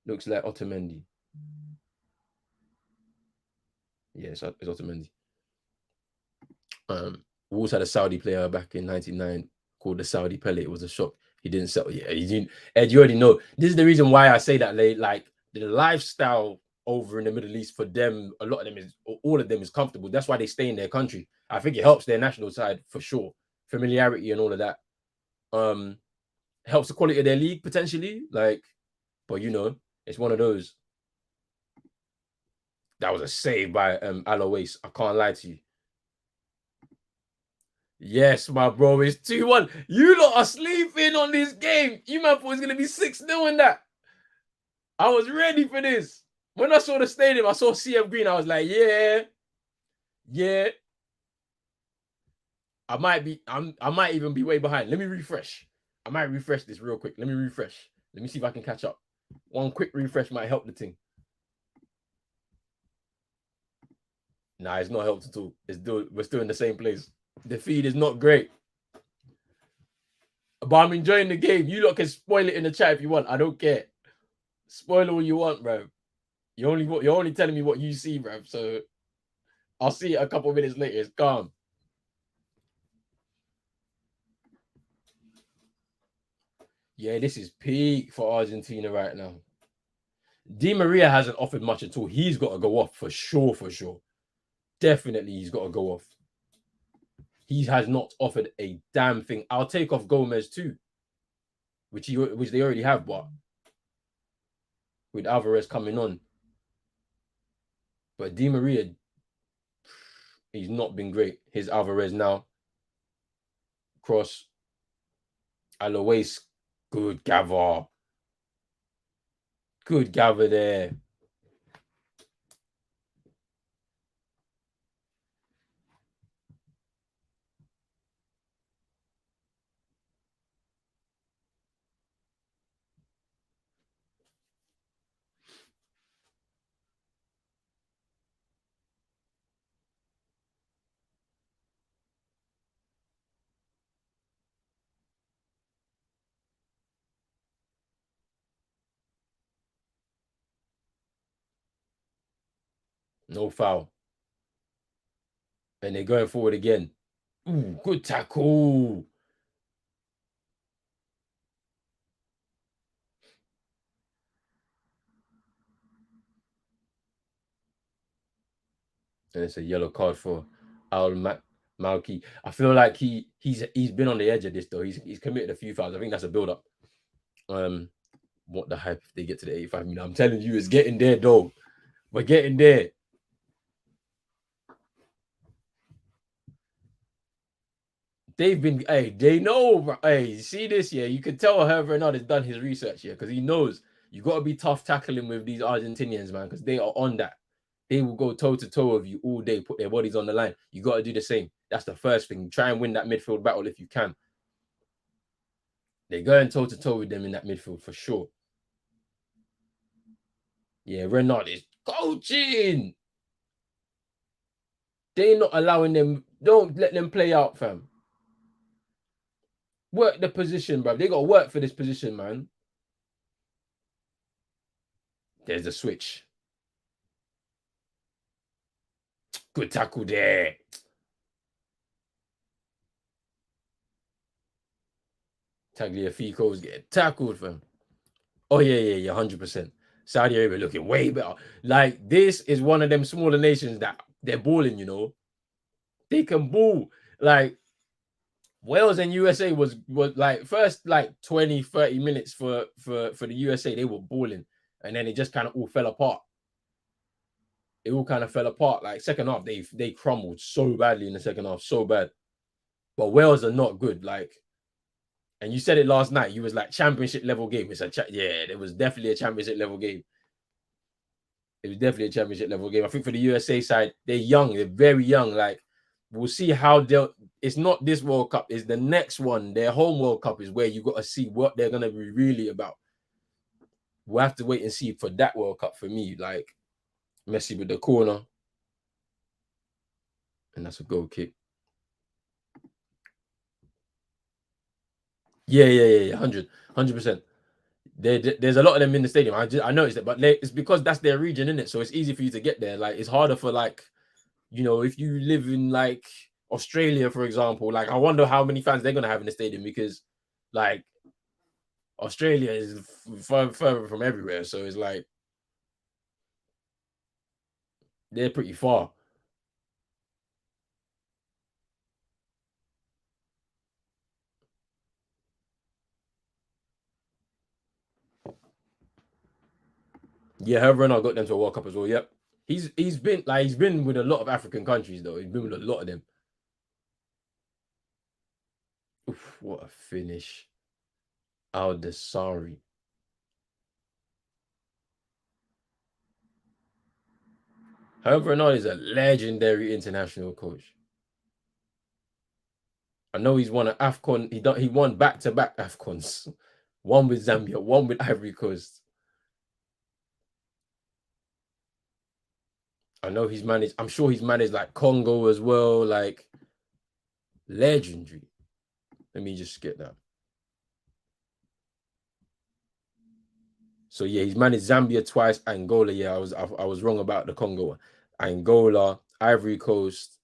Looks like Otamendi. Yeah, it's Otamendi. We also had a Saudi player back in '99 called the Saudi Pele. It was a shock. He didn't settle. Yeah, he didn't. Ed, you already know. This is the reason why I say that. Like, the lifestyle over in the Middle East for them, all of them is comfortable. That's why they stay in their country. I think it helps their national side for sure. Familiarity and all of that. Helps the quality of their league potentially. Like, but it's one of those. That was a save by Alois. I can't lie to you. Yes, my bro, it's 2-1. You lot are sleeping on this game. You man thought it was gonna be 6-0 in that. I was ready for this. When I saw the stadium, I saw CF Green. I was like, yeah. I might even be way behind. Let me refresh. I might refresh this real quick. Let me refresh. Let me see if I can catch up. One quick refresh might help the thing. Nah, it's not helped at all. We're still in the same place. The feed is not great. But I'm enjoying the game. You lot can spoil it in the chat if you want. I don't care. Spoil all you want, bro. You're only telling me what you see, bro. So I'll see it a couple minutes later. It's calm. Yeah, this is peak for Argentina right now. Di Maria hasn't offered much at all. He's got to go off for sure, for sure. Definitely, he's got to go off. He has not offered a damn thing. I'll take off Gomez too, which they already have, but with Alvarez coming on. But Di Maria, he's not been great. His Alvarez now. Cross. Alois. Good gather. Good gather there. No foul. And they're going forward again. Ooh, good tackle. And it's a yellow card for Al Malki. I feel like he's been on the edge of this though. He's committed a few fouls. I think that's a build up. What the hype if they get to the 85 minute? I'm telling you, it's getting there though. We're getting there. They've been, hey, they know, bro. Hey, see this, yeah? You can tell Hervé Renard has done his research here because he knows you got to be tough tackling with these Argentinians, man, because they are on that. They will go toe to toe with you all day, put their bodies on the line. You got to do the same. That's the first thing. Try and win that midfield battle if you can. They're going toe to toe with them in that midfield for sure. Yeah, Renard is coaching. They're not allowing them. Don't let them play out, fam. Work the position, bro. They got to work for this position, man. There's the switch. Good tackle there. Tagliafico's getting tackled, fam. Oh, yeah, 100%. Saudi Arabia looking way better. Like, this is one of them smaller nations that they're balling, you know. They can ball. Like, Wales and USA was like first like 20, 30 minutes for the USA, they were balling. And then it just kind of all fell apart. It all kind of fell apart. Like second half, they crumbled so badly in the second half, so bad. But Wales are not good. Like, and you said it last night. You was like championship level game. Yeah, it was definitely a championship level game. It was definitely a championship level game. I think for the USA side, they're young. They're very young. Like, we'll see how they'll. It's not this World Cup. It's the next one. Their home World Cup is where you got to see what they're gonna be really about. We'll have to wait and see for that World Cup for me. Like, Messi with the corner, and that's a goal kick. Yeah, 100%. There's a lot of them in the stadium. I noticed it, but it's because that's their region, isn't it? So it's easy for you to get there. Like, it's harder for like, you know, if you live in like Australia, for example. Like, I wonder how many fans they're gonna have in the stadium because, like, Australia is further from everywhere. So it's like they're pretty far. Yeah, her runner got them to a World Cup as well. Yep. He's been with a lot of African countries though. He's been with a lot of them. Oof, what a finish. Al Desari. However, Renard is a legendary international coach. I know he's won an AFCON. He won back-to-back AFCONs. One with Zambia, one with Ivory Coast. I know he's managed. I'm sure he's managed like Congo as well. Like legendary. Let me just get that. So yeah, he's managed Zambia twice, Angola. Yeah, I was wrong about the Congo. Angola, Ivory Coast,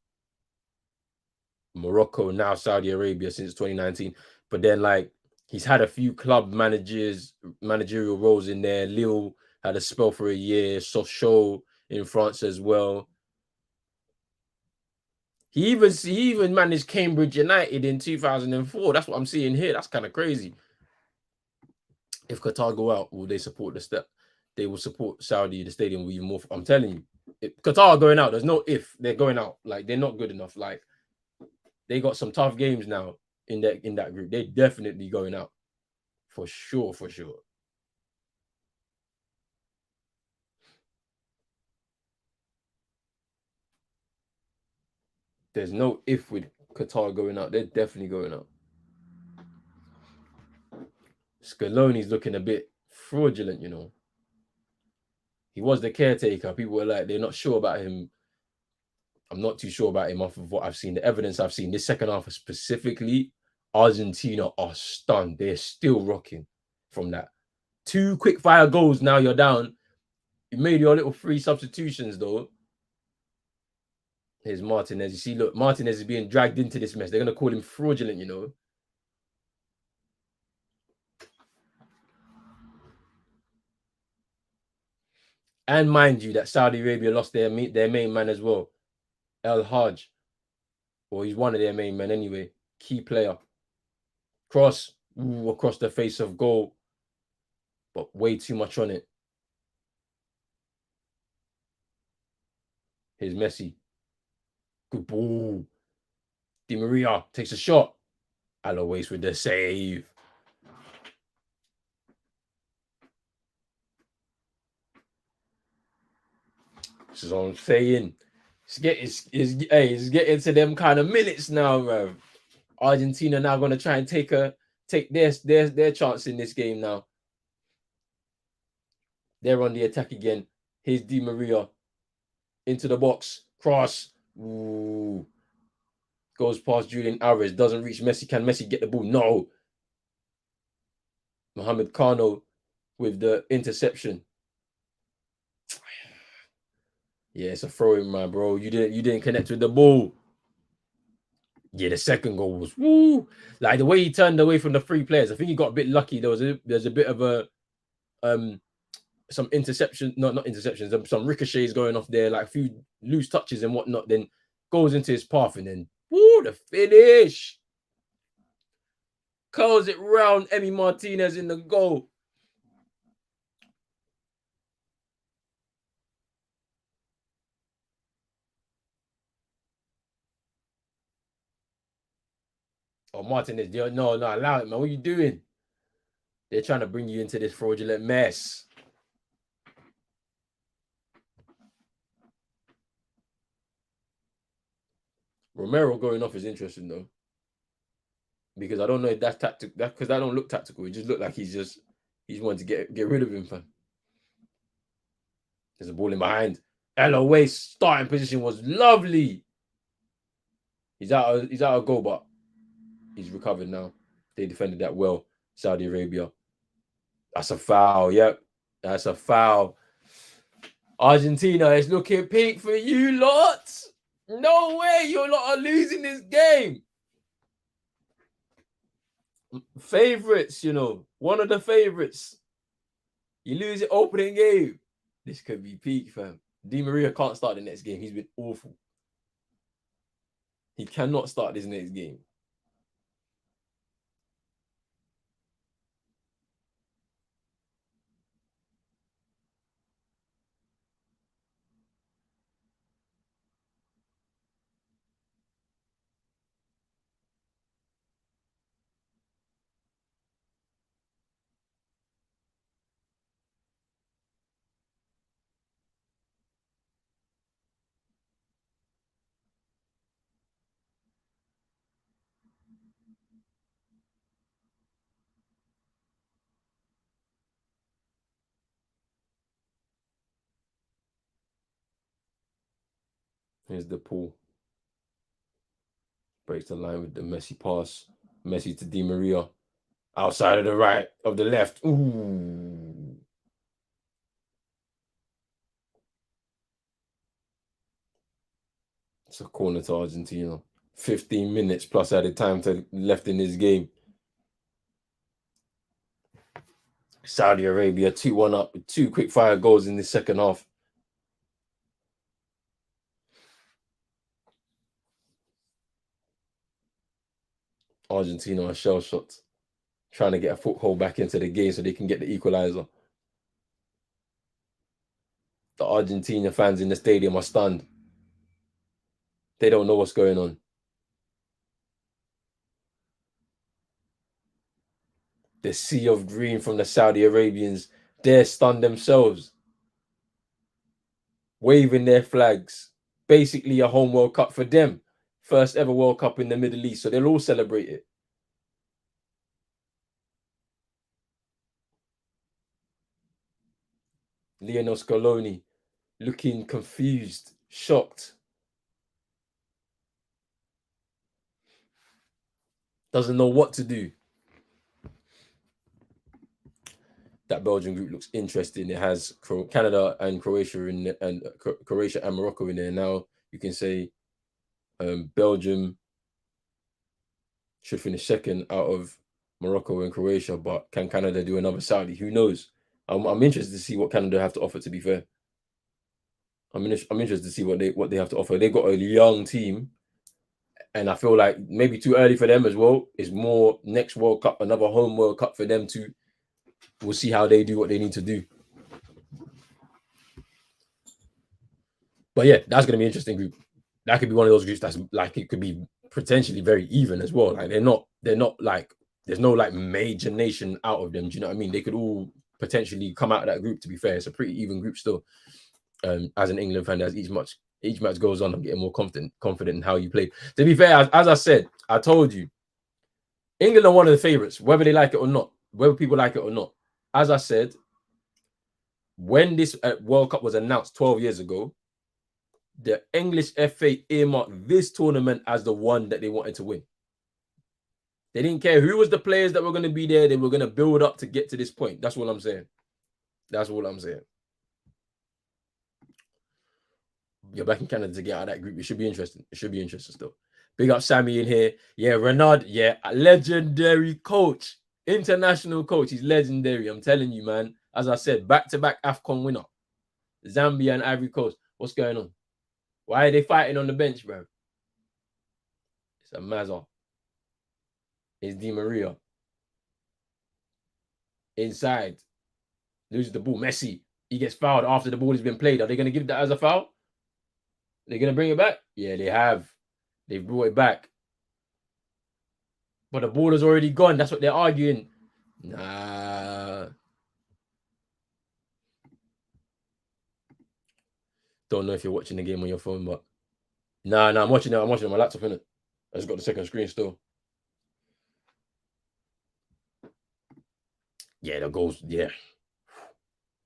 Morocco, now Saudi Arabia since 2019. But then like he's had a few club managerial roles in there. Lille had a spell for a year, Sochaux in France as well. He even managed Cambridge United in 2004. That's what I'm seeing here. That's kind of crazy. If Qatar go out, will they support the step? They will support Saudi. The stadium will be more. I'm telling you, if Qatar are going out. There's no if they're going out. Like they're not good enough. Like they got some tough games now in that group. They're definitely going out for sure. For sure. There's no if with Qatar going out. They're definitely going out. Scaloni's looking a bit fraudulent. He was the caretaker. People were like, they're not sure about him. I'm not too sure about him off of what I've seen. The evidence I've seen this second half specifically, Argentina are stunned. They're still rocking from that. 2 quick fire goals. Now you're down. You made your little 3 substitutions though. Here's Martinez. You see, look, Martinez is being dragged into this mess. They're gonna call him fraudulent. And mind you, that Saudi Arabia lost their main man as well, El Hajj. Well, he's one of their main men anyway. Key player. Cross across the face of goal, but way too much on it. Here's Messi. Good ball. Di Maria takes a shot. Alois with the save. This is what I'm saying. It's getting to them kind of minutes now, bro. Argentina now going to try and take their chance in this game now. They're on the attack again. Here's Di Maria into the box. Cross. Ooh. Goes past Julian Alvarez. Doesn't reach Messi. Can Messi get the ball? No. Mohamed Kano with the interception. Yeah, it's a throw in, my bro. You didn't connect with the ball. Yeah, the second goal was woo. Like the way he turned away from the 3 players. I think he got a bit lucky. There's a bit of a some interception, not interceptions, some ricochets going off there, like a few loose touches and whatnot. Then goes into his path and then woo, the finish. Curls it round. Emi Martinez in the goal. Oh, Martinez, no, allow it, man. What are you doing? They're trying to bring you into this fraudulent mess. Romero going off is interesting though, because I don't know if that's tactical. That because that don't look tactical. It just looked like he's wanting to get rid of him, fam. There's a ball in behind. Eloise starting position was lovely. He's out of goal, but he's recovered now. They defended that well. Saudi Arabia. That's a foul. Yep, that's a foul. Argentina is looking peak for you lot. No way, you lot are losing this game. Favorites, one of the favorites. You lose it opening game. This could be peak, fam. Di Maria can't start the next game. He's been awful. He cannot start this next game. Here's the pool. Breaks the line with the Messi pass. Messi to Di Maria. Outside of the right, of the left. Ooh. It's a corner to Argentina. 15 minutes plus added time to left in this game. Saudi Arabia 2-1 up with 2 quick fire goals in the second half. Argentina are shell shocked, trying to get a foothold back into the game so they can get the equalizer. The Argentina fans in the stadium are stunned. They don't know what's going on. The sea of green from the Saudi Arabians, they're stunned themselves, waving their flags. Basically a home World Cup for them. First ever World Cup in the Middle East, so they'll all celebrate it. Lionel Scaloni looking confused, shocked. Doesn't know what to do. That Belgian group looks interesting. It has Canada and Croatia Croatia and Morocco in there. Now you can say Belgium should finish second out of Morocco and Croatia, but can Canada do another Saudi? Who knows? I'm interested to see what Canada have to offer. To be fair, I'm interested to see what they have to offer. They've got a young team, and I feel like maybe too early for them as well. It's more next World Cup, another home World Cup for them to. We'll see how they do what they need to do. But yeah, that's going to be an interesting group. That could be one of those groups that's like it could be potentially very even as well. Like they're not like there's no like major nation out of them. Do you know what I mean? They could all potentially come out of that group. To be fair, it's a pretty even group still. As an England fan, as each match goes on, I'm getting more confident in how you play. To be fair, as I said, I told you, England are one of the favourites, whether they like it or not, whether people like it or not. As I said, when this World Cup was announced 12 years ago, the English FA earmarked this tournament as the one that they wanted to win. They didn't care who was the players that were going to be there. They were going to build up to get to this point. That's what I'm saying. That's all I'm saying. You're back in Canada to get out of that group. It should be interesting. It should be interesting still. Big up Sammy in here. Yeah, Renard. Yeah, a legendary coach. International coach. He's legendary. I'm telling you, man. As I said, back-to-back AFCON winner. Zambia and Ivory Coast. What's going on? Why are they fighting on the bench, bro? It's a Mazza. It's Di Maria. Inside. Loses the ball. Messi. He gets fouled after the ball has been played. Are they going to give that as a foul? They're going to bring it back? Yeah, they have. They've brought it back. But the ball is already gone. That's what they're arguing. Nah. Don't know if you're watching the game on your phone, but nah, I'm watching it. I'm watching it on my laptop, innit? I just got the second screen still. Yeah, the goals, yeah.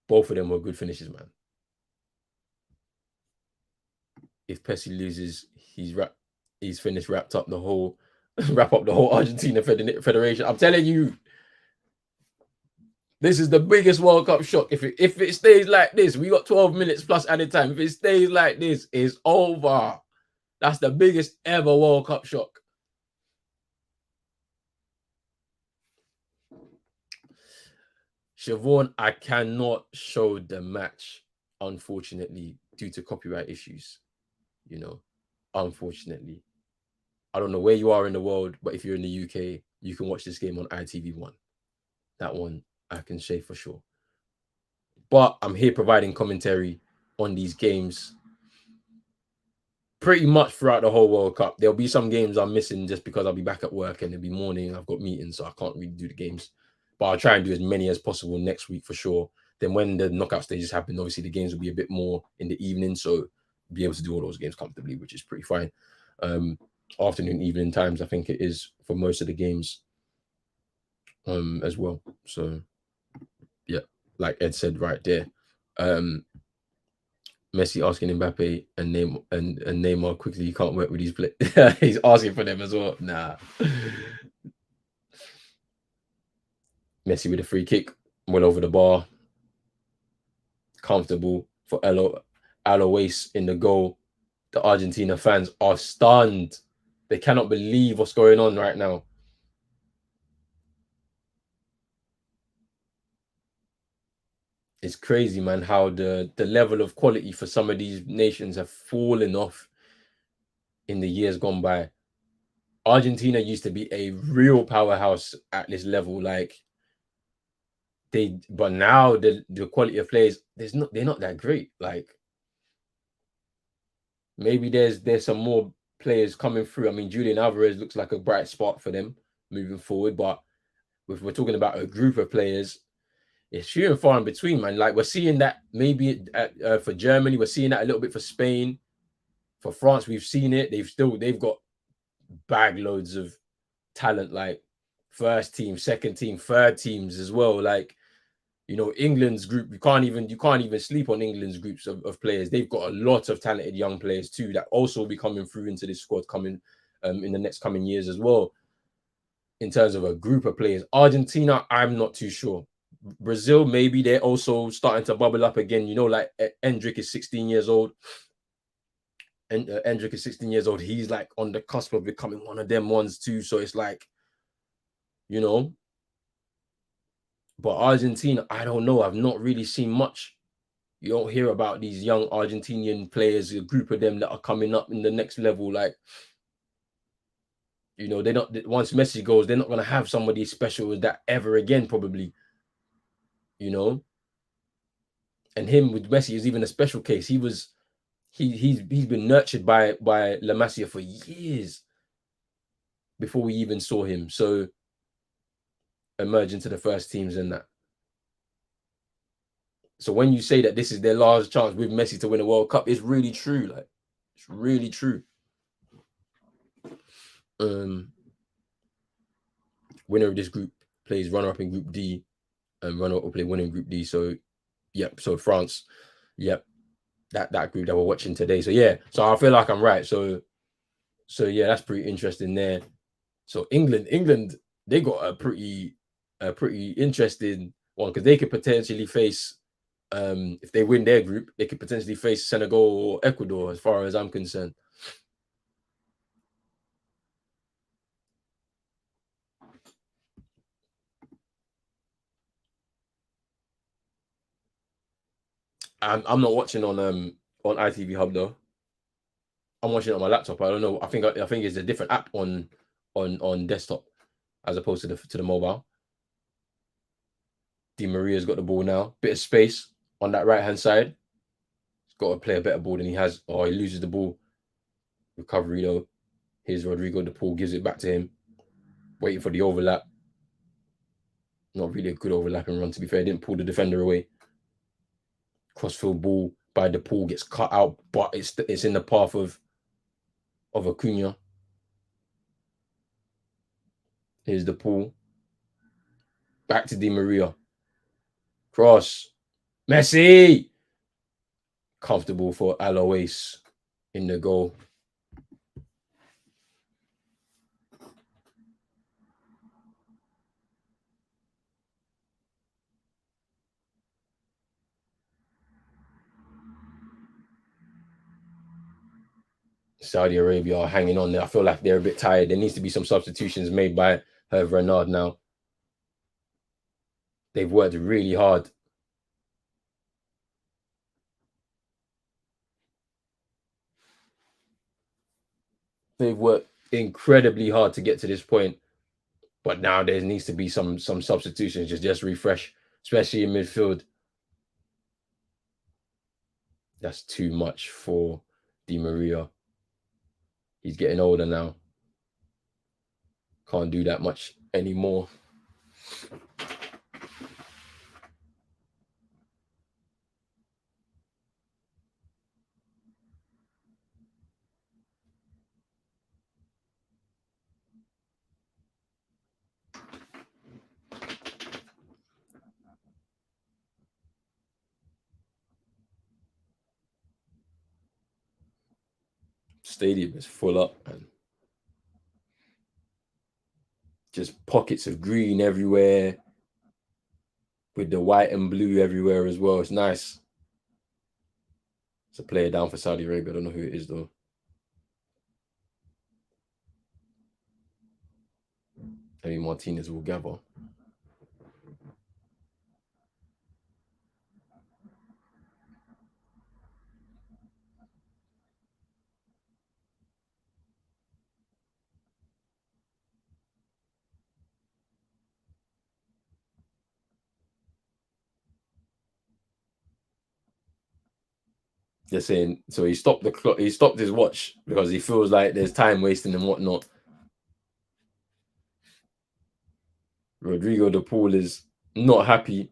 Both of them were good finishes, man. If Pessi loses, he's finished, wrap up the whole Argentina Federation. I'm telling you, this is the biggest World Cup shock. If it stays like this, we got 12 minutes plus added time. If it stays like this, it's over. That's the biggest ever World Cup shock. Siobhan, I cannot show the match, unfortunately, due to copyright issues. You know, unfortunately. I don't know where you are in the world, but if you're in the UK, you can watch this game on ITV1. That one I can say for sure. But I'm here providing commentary on these games pretty much throughout the whole World Cup. There'll be some games I'm missing just because I'll be back at work and it'll be morning. I've got meetings, so I can't really do the games. But I'll try and do as many as possible next week for sure. Then when the knockout stages happen, obviously the games will be a bit more in the evening, so be able to do all those games comfortably, which is pretty fine. Afternoon, evening times, I think it is for most of the games as well. So yeah, like Ed said right there. Messi asking Mbappe and Neymar quickly, you can't work with these players. He's asking for them as well. Nah. Messi with a free kick, well over the bar, comfortable for Alois in the goal. The Argentina fans are stunned. They cannot believe what's going on right now. It's crazy, man, how the level of quality for some of these nations have fallen off in the years gone by. Argentina used to be a real powerhouse at this level. Like but now the quality of players, they're not that great. Like maybe there's some more players coming through. I mean, Julian Alvarez looks like a bright spot for them moving forward, but if we're talking about a group of players, it's few and far in between, man. Like we're seeing that maybe for Germany, we're seeing that a little bit for Spain, for France. We've seen it. They've got bag loads of talent, like first team, second team, third teams as well. Like England's group, you can't even sleep on England's groups of players. They've got a lot of talented young players too that also will be coming through into this squad coming in the next coming years as well. In terms of a group of players, Argentina, I'm not too sure. Brazil, maybe they're also starting to bubble up again. Like Endrick is 16 years old. And Endrick is 16 years old. He's like on the cusp of becoming one of them ones too. So it's like, you know, but Argentina, I don't know. I've not really seen much. You don't hear about these young Argentinian players, a group of them that are coming up in the next level. Like, they're not, once Messi goes, they're not going to have somebody special as that ever again, probably, you know. And him with Messi is even a special case. He's been nurtured by La Masia for years before we even saw him. So emerge into the first teams and that. So when you say that this is their last chance with Messi to win a World Cup, it's really true. Like, it's really true. Winner of this group plays runner-up in Group D, and runner-up will play winner in Group D. So, yep. So France, yep. That group that we're watching today. So yeah. So I feel like I'm right. So yeah, that's pretty interesting there. So England, they got a pretty interesting one because they could potentially face, if they win their group, they could potentially face Senegal or Ecuador, as far as I'm concerned. I'm not watching on ITV Hub though. I'm watching it on my laptop. I don't know. I think it's a different app on desktop as opposed to the mobile. Di Maria's got the ball now. Bit of space on that right hand side. He's got to play a better ball than he has. Oh, he loses the ball. Recovery though. Here's Rodrigo. The Paul gives it back to him. Waiting for the overlap. Not really a good overlapping run, to be fair. Didn't pull the defender away. Crossfield ball by the Paul gets cut out, but it's in the path of Acuna. Here's the Paul. Back to Di Maria. Cross. Messi. Comfortable for Alois in the goal. Saudi Arabia are hanging on there. I feel like they're a bit tired. There needs to be some substitutions made by Hervé Renard now. They've worked really hard. They've worked incredibly hard to get to this point. But now there needs to be some substitutions, just refresh, especially in midfield. That's too much for Di Maria. He's getting older now. Can't do that much anymore. Stadium is full up, and just pockets of green everywhere with the white and blue everywhere as well. It's nice. It's a player down for Saudi Arabia. I don't know who it is though. Maybe Martinez will gather. They're saying so he stopped the clock. He stopped his watch because he feels like there's time wasting and whatnot. Rodrigo de Paul is not happy.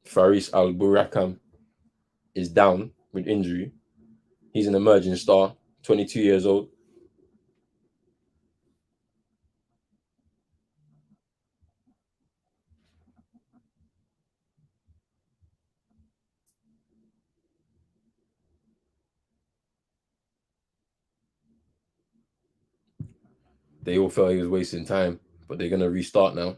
Faris Al Burakam is down with injury. He's an emerging star, 22 years old. They all felt he was wasting time, but they're going to restart now.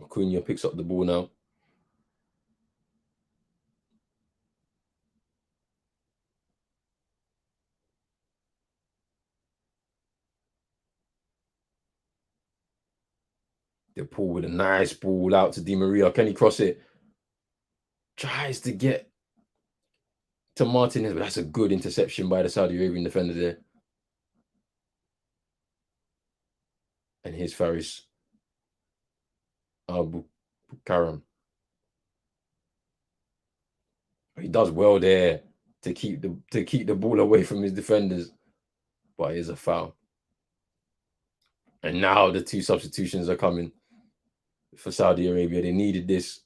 Acuna picks up the ball now. De Paul with a nice ball out to Di Maria. Can he cross it? Tries to get to Martinez, but that's a good interception by the Saudi Arabian defender there. And here's Faris Al Bukaram. He does well there to keep the ball away from his defenders, but it is a foul. And now the two substitutions are coming for Saudi Arabia. They needed this.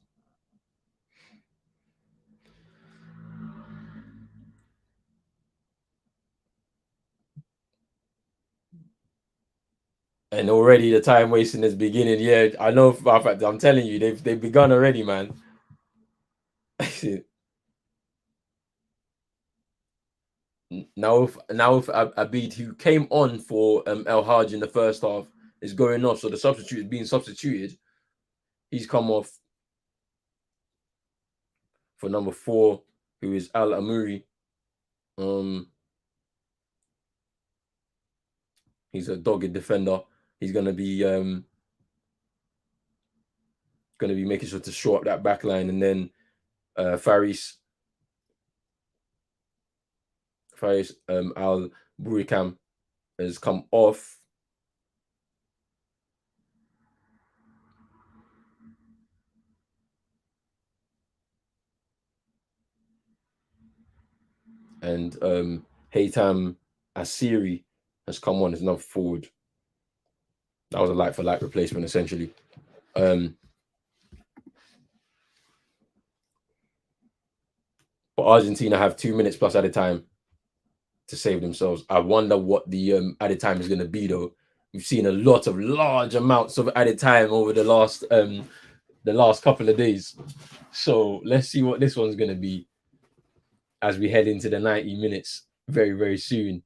And already the time wasting is beginning. Yeah, I know. In fact, I'm telling you, they've begun already, man. Now if Abid, who came on for El Hajj in the first half, is going off. So the substitute is being substituted. He's come off for number 4, who is Al Amuri. He's a dogged defender. He's gonna be making sure to shore up that back line, and then Faris Al Burikam has come off. And Haytham Asiri has come on as another forward. That was a like-for-like replacement, essentially. But Argentina have 2 minutes plus added time to save themselves. I wonder what the added time is going to be, though. We've seen a lot of large amounts of added time over the last couple of days. So let's see what this one's going to be as we head into the 90 minutes very, very soon.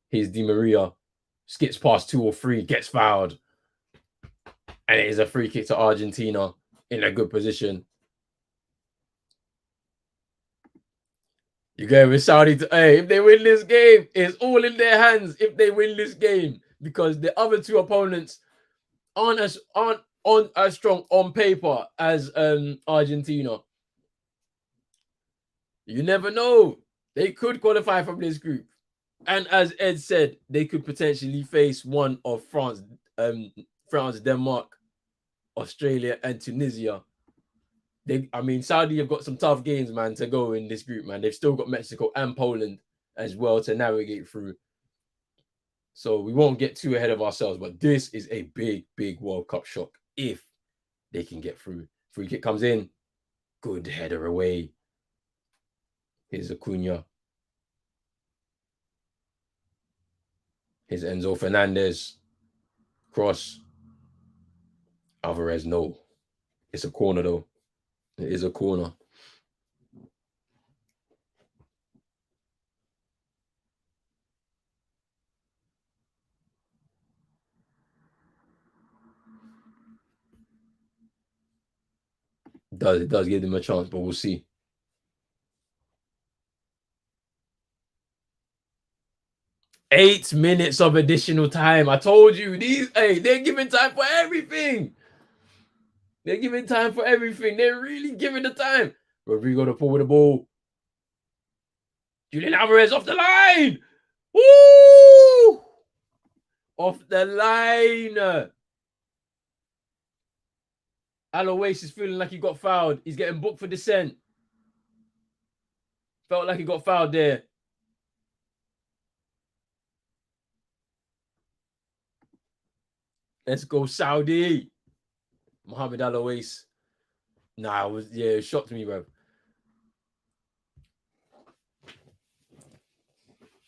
Here's Di Maria, skips past 2 or 3, gets fouled. And it is a free kick to Argentina in a good position. You go with Saudi. Hey, if they win this game, it's all in their hands. If they win this game, because the other 2 opponents aren't as strong on paper as Argentina. You never know. They could qualify from this group, and as Ed said, they could potentially face one of France, Denmark, Australia, and Tunisia. I mean, Saudi have got some tough games, man, to go in this group, man. They've still got Mexico and Poland as well to navigate through. So we won't get too ahead of ourselves, but this is a big, big World Cup shock if they can get through. Free kick comes in. Good header away. Here's Acuna. Here's Enzo Fernandez. Cross. Alvarez, no. It's a corner, though. It is a corner. It does give them a chance, but we'll see. Eight minutes of additional time. I told you, they're giving time for everything. They're giving time for everything. They're really giving the time. Rodrigo to pull with the ball. Julian Alvarez off the line. Woo! Off the line. Alois is feeling like he got fouled. He's getting booked for dissent. Felt like he got fouled there. Let's go, Saudi. Mohamed Alois. Nah, it shocked me, bro.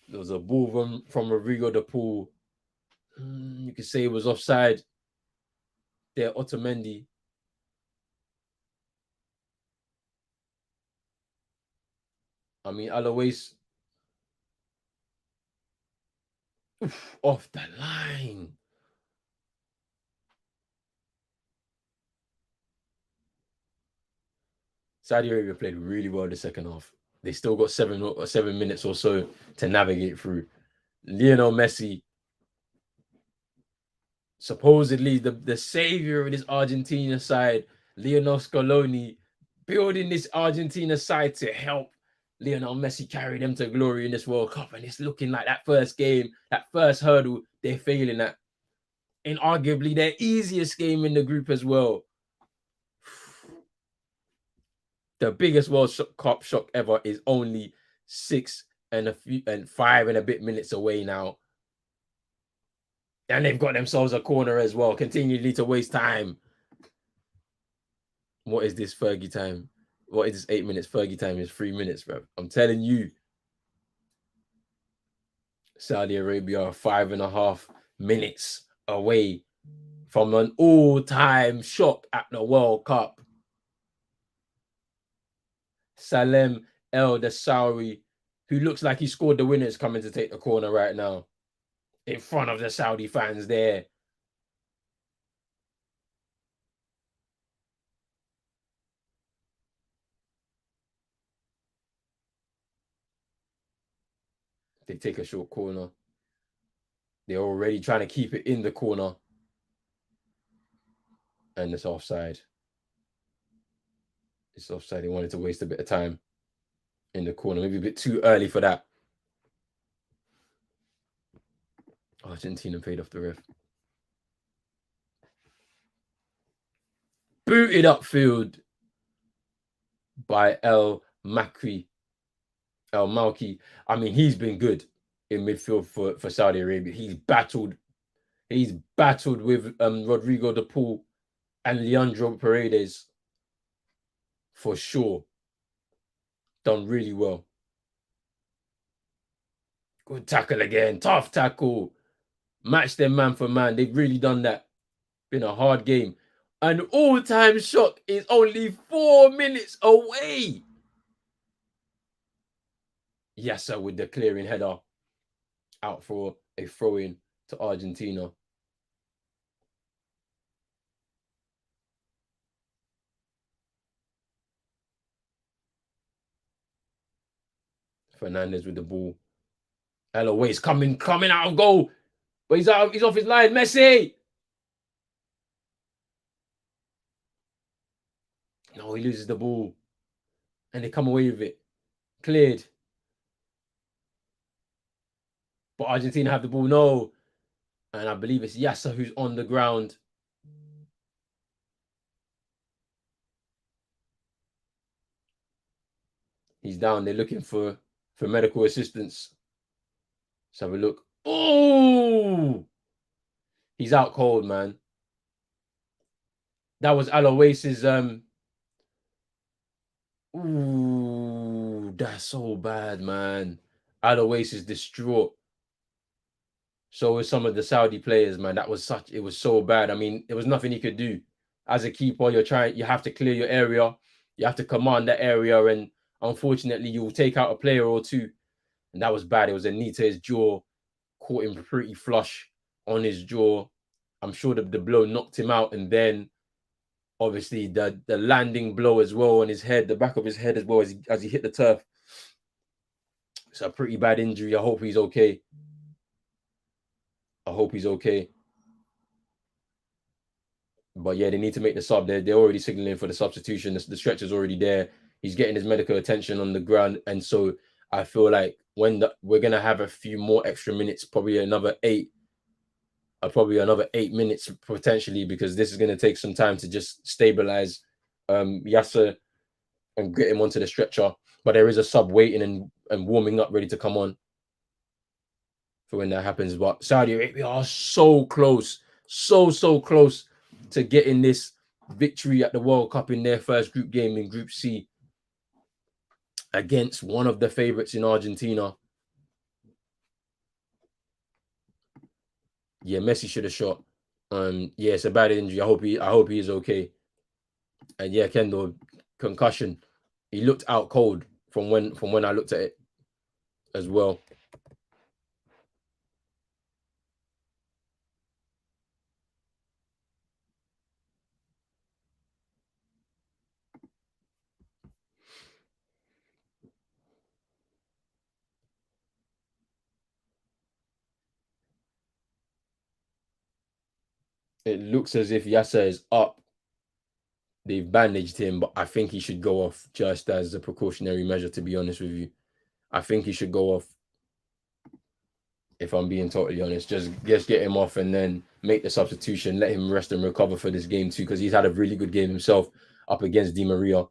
There was a ball from Rodrigo de Paul. You could say it was offside. There, Otamendi. I mean, Alois. Off the line. Saudi Arabia played really well in the second half. They still got 7 minutes or so to navigate through. Lionel Messi, supposedly the savior of this Argentina side, Lionel Scaloni, building this Argentina side to help Lionel Messi carry them to glory in this World Cup. And it's looking like that first game, that first hurdle, they're failing at. In arguably their easiest game in the group as well. The biggest World Cup shock ever is only 5 and a bit minutes away now. And they've got themselves a corner as well, continually to waste time. What is this Fergie time? What is this 8 minutes? Fergie time is 3 minutes, bro. I'm telling you. Saudi Arabia 5.5 minutes away from an all-time shock at the World Cup. Salem El Dasawi, who looks like he scored the winners, coming to take the corner right now in front of the Saudi fans there. They take a short corner. They're already trying to keep it in the corner. And it's offside. It's offside. They wanted to waste a bit of time in the corner. Maybe a bit too early for that. Argentina paid off the ref. Booted upfield by El Malki. I mean, he's been good in midfield for Saudi Arabia. He's battled with Rodrigo de Paul and Leandro Paredes for sure. Done really well. Good tackle again. Tough tackle. Match them man for man. They've really done that. Been a hard game. An all-time shock is only 4 minutes away. Yasser with the clearing header. Out for a throw-in to Argentina. Fernandez with the ball. Alois coming out of goal. But he's off his line. Messi. No, he loses the ball. And they come away with it. Cleared. But Argentina have the ball. No. And I believe it's Yasser who's on the ground. He's down. They're looking for medical assistance. Let's have a look. Oh, he's out cold, man. That was Alois's. Ooh, that's so bad, man. Alois is distraught. So is some of the Saudi players, man. It was so bad. I mean, there was nothing he could do. As a keeper, you have to clear your area. You have to command that area. And unfortunately, you'll take out a player or two. And that was bad. It was a knee to his jaw, caught him pretty flush on his jaw. I'm sure the blow knocked him out. And then obviously the landing blow as well on his head, the back of his head as well as he hit the turf. It's a pretty bad injury. I hope he's okay. I hope he's okay. But yeah, they need to make the sub. They're already signaling for the substitution. The stretcher's already there. He's getting his medical attention on the ground. And so I feel like we're going to have a few more extra minutes, probably another 8 minutes potentially, because this is going to take some time to just stabilize Yasser and get him onto the stretcher. But there is a sub waiting and warming up, ready to come on for when that happens. But Saudi Arabia are so close, so close to getting this victory at the World Cup in their first group game in Group C against one of the favorites in Argentina. Yeah, Messi should have shot. Yeah, it's a bad injury. I hope he is okay. And yeah, Kendall, concussion. He looked out cold from when I looked at it as well. It looks as if Yasser is up. They've bandaged him, but I think he should go off just as a precautionary measure, to be honest with you. I think he should go off, if I'm being totally honest. Just get him off and then make the substitution. Let him rest and recover for this game too, because he's had a really good game himself up against Di Maria.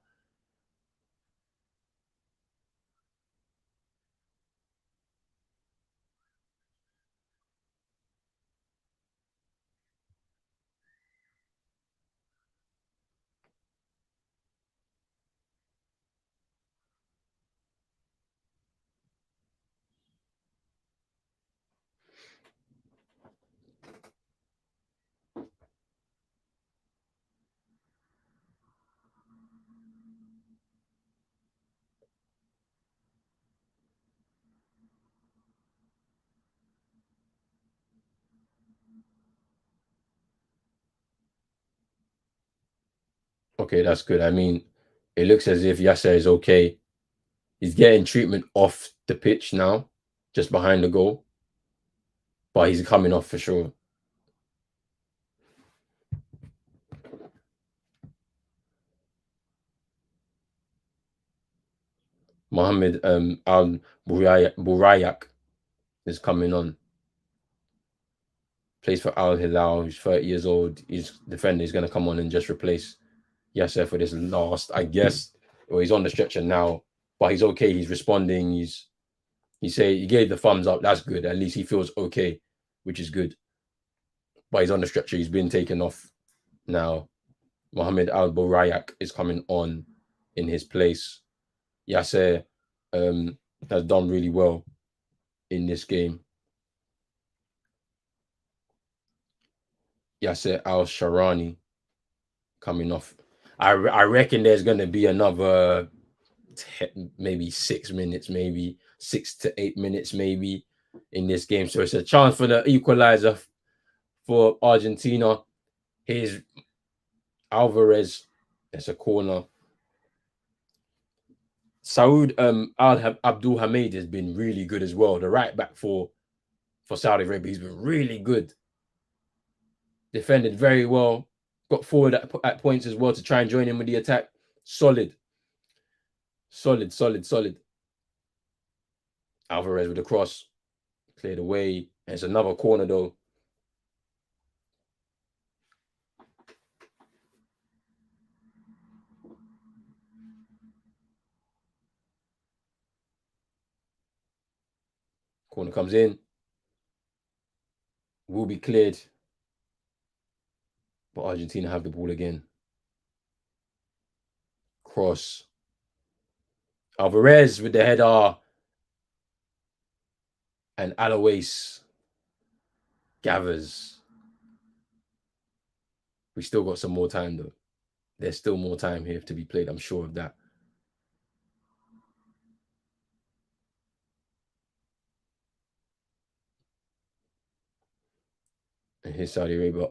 Okay, that's good. I mean, it looks as if Yasser is okay. He's getting treatment off the pitch now, just behind the goal, but he's coming off for sure. Mohammed Al Burayak is coming on. Plays for Al Hilal. He's 30 years old. He's defender. He's going to come on and just replace Yasser for this last, I guess. Well, he's on the stretcher now, but he's okay. He's responding. He gave the thumbs up. That's good. At least he feels okay, which is good. But he's on the stretcher. He's been taken off now. Mohammed Al Burayak is coming on in his place. Yasser has done really well in this game. Yasser Al Sharani coming off. I reckon there's going to be another maybe 6 minutes, maybe 6 to 8 minutes, maybe in this game. So it's a chance for the equalizer for Argentina. Here's Alvarez. It's a corner. Saud Abdul Hamid has been really good as well. The right back for Saudi Arabia, he's been really good. Defended very well. Got forward at points as well to try and join in with the attack. Solid. Alvarez with a cross. Cleared away. And it's another corner though. Corner comes in. Will be cleared. But Argentina have the ball again. Cross. Alvarez with the header. And Alois gathers. We still got some more time, though. There's still more time here to be played. I'm sure of that. And here's Saudi Arabia.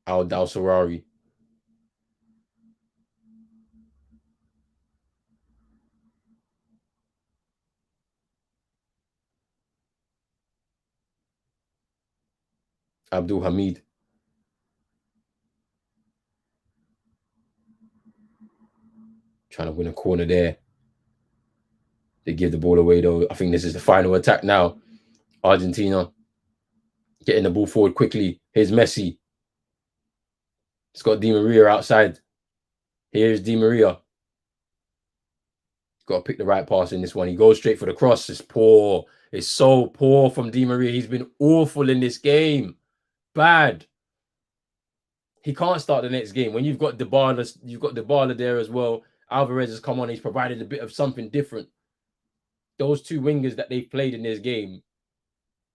Al Dawsarari. Abdul Hamid. Trying to win a corner there. They give the ball away, though. I think this is the final attack now. Argentina getting the ball forward quickly. Here's Messi. It's got Di Maria outside. Here's Di Maria. Got to pick the right pass in this one. He goes straight for the cross. It's poor. It's so poor from Di Maria. He's been awful in this game. Bad. He can't start the next game. When you've got Dybala there as well. Alvarez has come on. He's provided a bit of something different. Those two wingers that they've played in this game,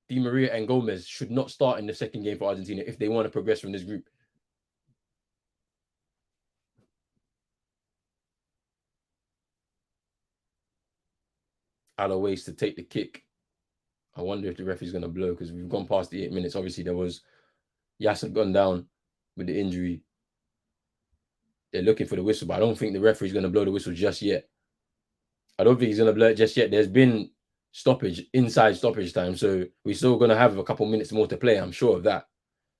Di Maria and Gomez, should not start in the second game for Argentina if they want to progress from this group. Alois to take the kick. I wonder if the referee's going to blow because we've gone past the 8 minutes. Obviously, there was Yasser gone down with the injury. They're looking for the whistle, but I don't think the referee's going to blow the whistle just yet. I don't think he's going to blow it just yet. There's been inside stoppage time, so we're still going to have a couple minutes more to play. I'm sure of that.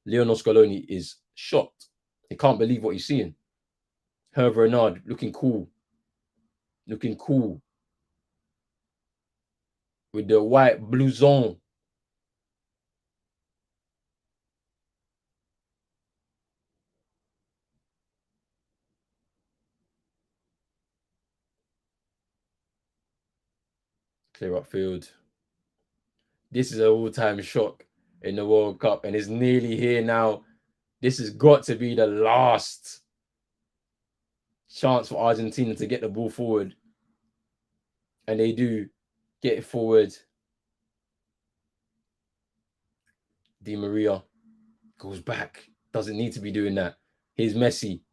Lionel Scaloni is shocked. He can't believe what he's seeing. Hervé Renard looking cool. Looking cool. With the white blouson. Clear up field. This is an all-time shock in the World Cup, and it's nearly here now. This has got to be the last chance for Argentina to get the ball forward. And they do get it forward. Di Maria goes back. Doesn't need to be doing that. Here's Messi.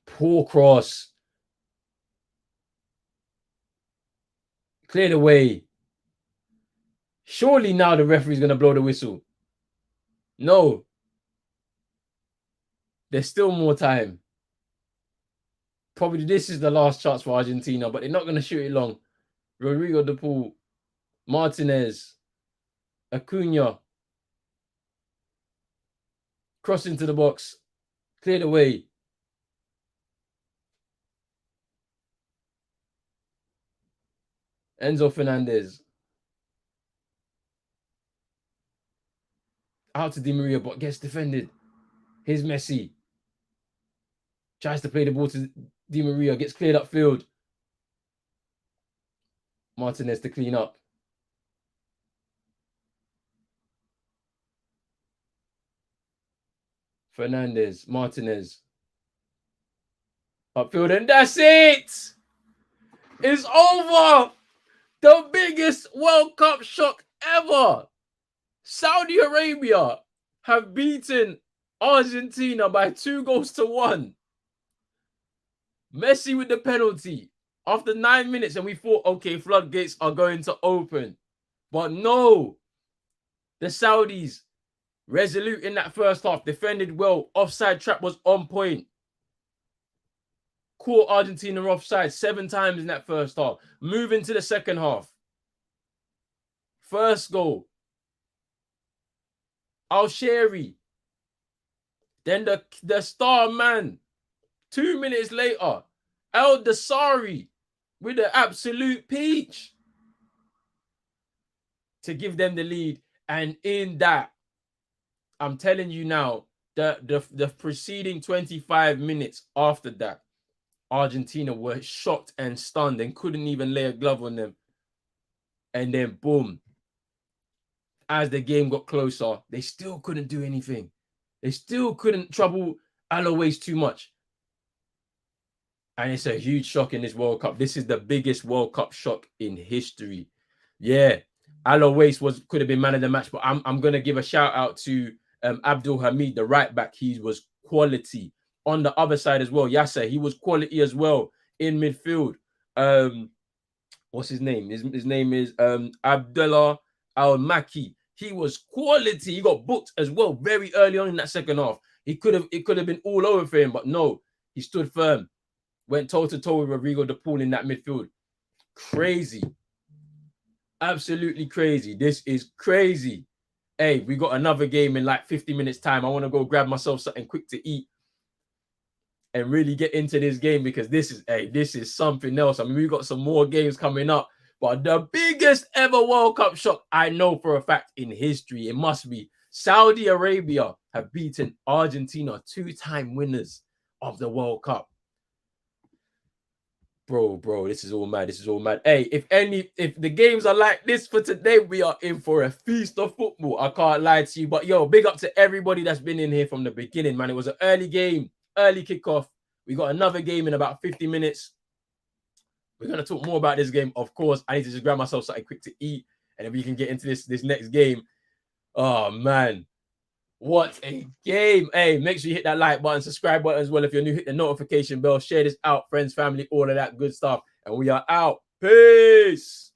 Poor cross. Cleared away. Surely now the referee's going to blow the whistle. No. There's still more time. Probably this is the last chance for Argentina, but they're not going to shoot it long. Rodrigo de Paul, Martinez, Acuna. Cross into the box. Cleared away. Enzo Fernandez. Out to Di Maria, but gets defended. Here's Messi. Tries to play the ball to Di Maria. Gets cleared upfield. Martinez to clean up. Fernandez. Martinez. Upfield, and that's it! It's over! The biggest World Cup shock ever! Saudi Arabia have beaten Argentina by 2-1. Messi with the penalty after 9 minutes, and we thought, okay, floodgates are going to open. But no, the Saudis, resolute in that first half, defended well, offside trap was on point. Caught Argentina offside 7 times in that first half. Moving to the second half. First goal. Al-Shehri. Then the star man. 2 minutes later, El Dasari with an absolute peach to give them the lead. And in that, I'm telling you now, the preceding 25 minutes after that, Argentina were shocked and stunned and couldn't even lay a glove on them. And then boom, as the game got closer, they still couldn't do anything. They still couldn't trouble Alois too much. And it's a huge shock in this World Cup. This is the biggest World Cup shock in history. Yeah, Alois could have been man of the match, but I'm gonna give a shout out to Abdul Hamid, the right back. He was quality. On the other side as well, Yasser, he was quality as well in midfield. What's his name? His name is Abdullah Al-Maki. He was quality. He got booked as well very early on in that second half. It could have been all over for him, but no, he stood firm. Went toe-to-toe with Rodrigo de Paul in that midfield. Crazy. Absolutely crazy. This is crazy. Hey, we got another game in like 50 minutes time. I want to go grab myself something quick to eat and really get into this game because this is something else. I mean, we got some more games coming up, but the biggest ever World Cup shock, I know for a fact in history, it must be Saudi Arabia have beaten Argentina, 2-time winners of the World Cup. Bro, this is all mad. This is all mad. Hey, if the games are like this for today, we are in for a feast of football. I can't lie to you. But yo, big up to everybody that's been in here from the beginning, man. It was an early game, early kickoff. We got another game in about 50 minutes. We're going to talk more about this game. Of course, I need to just grab myself something quick to eat. And then we can get into this next game. Oh, man. What a game. Hey, make sure you hit that like button, subscribe button as well. If you're new, hit the notification bell, share this out, friends, family, all of that good stuff. And we are out. Peace.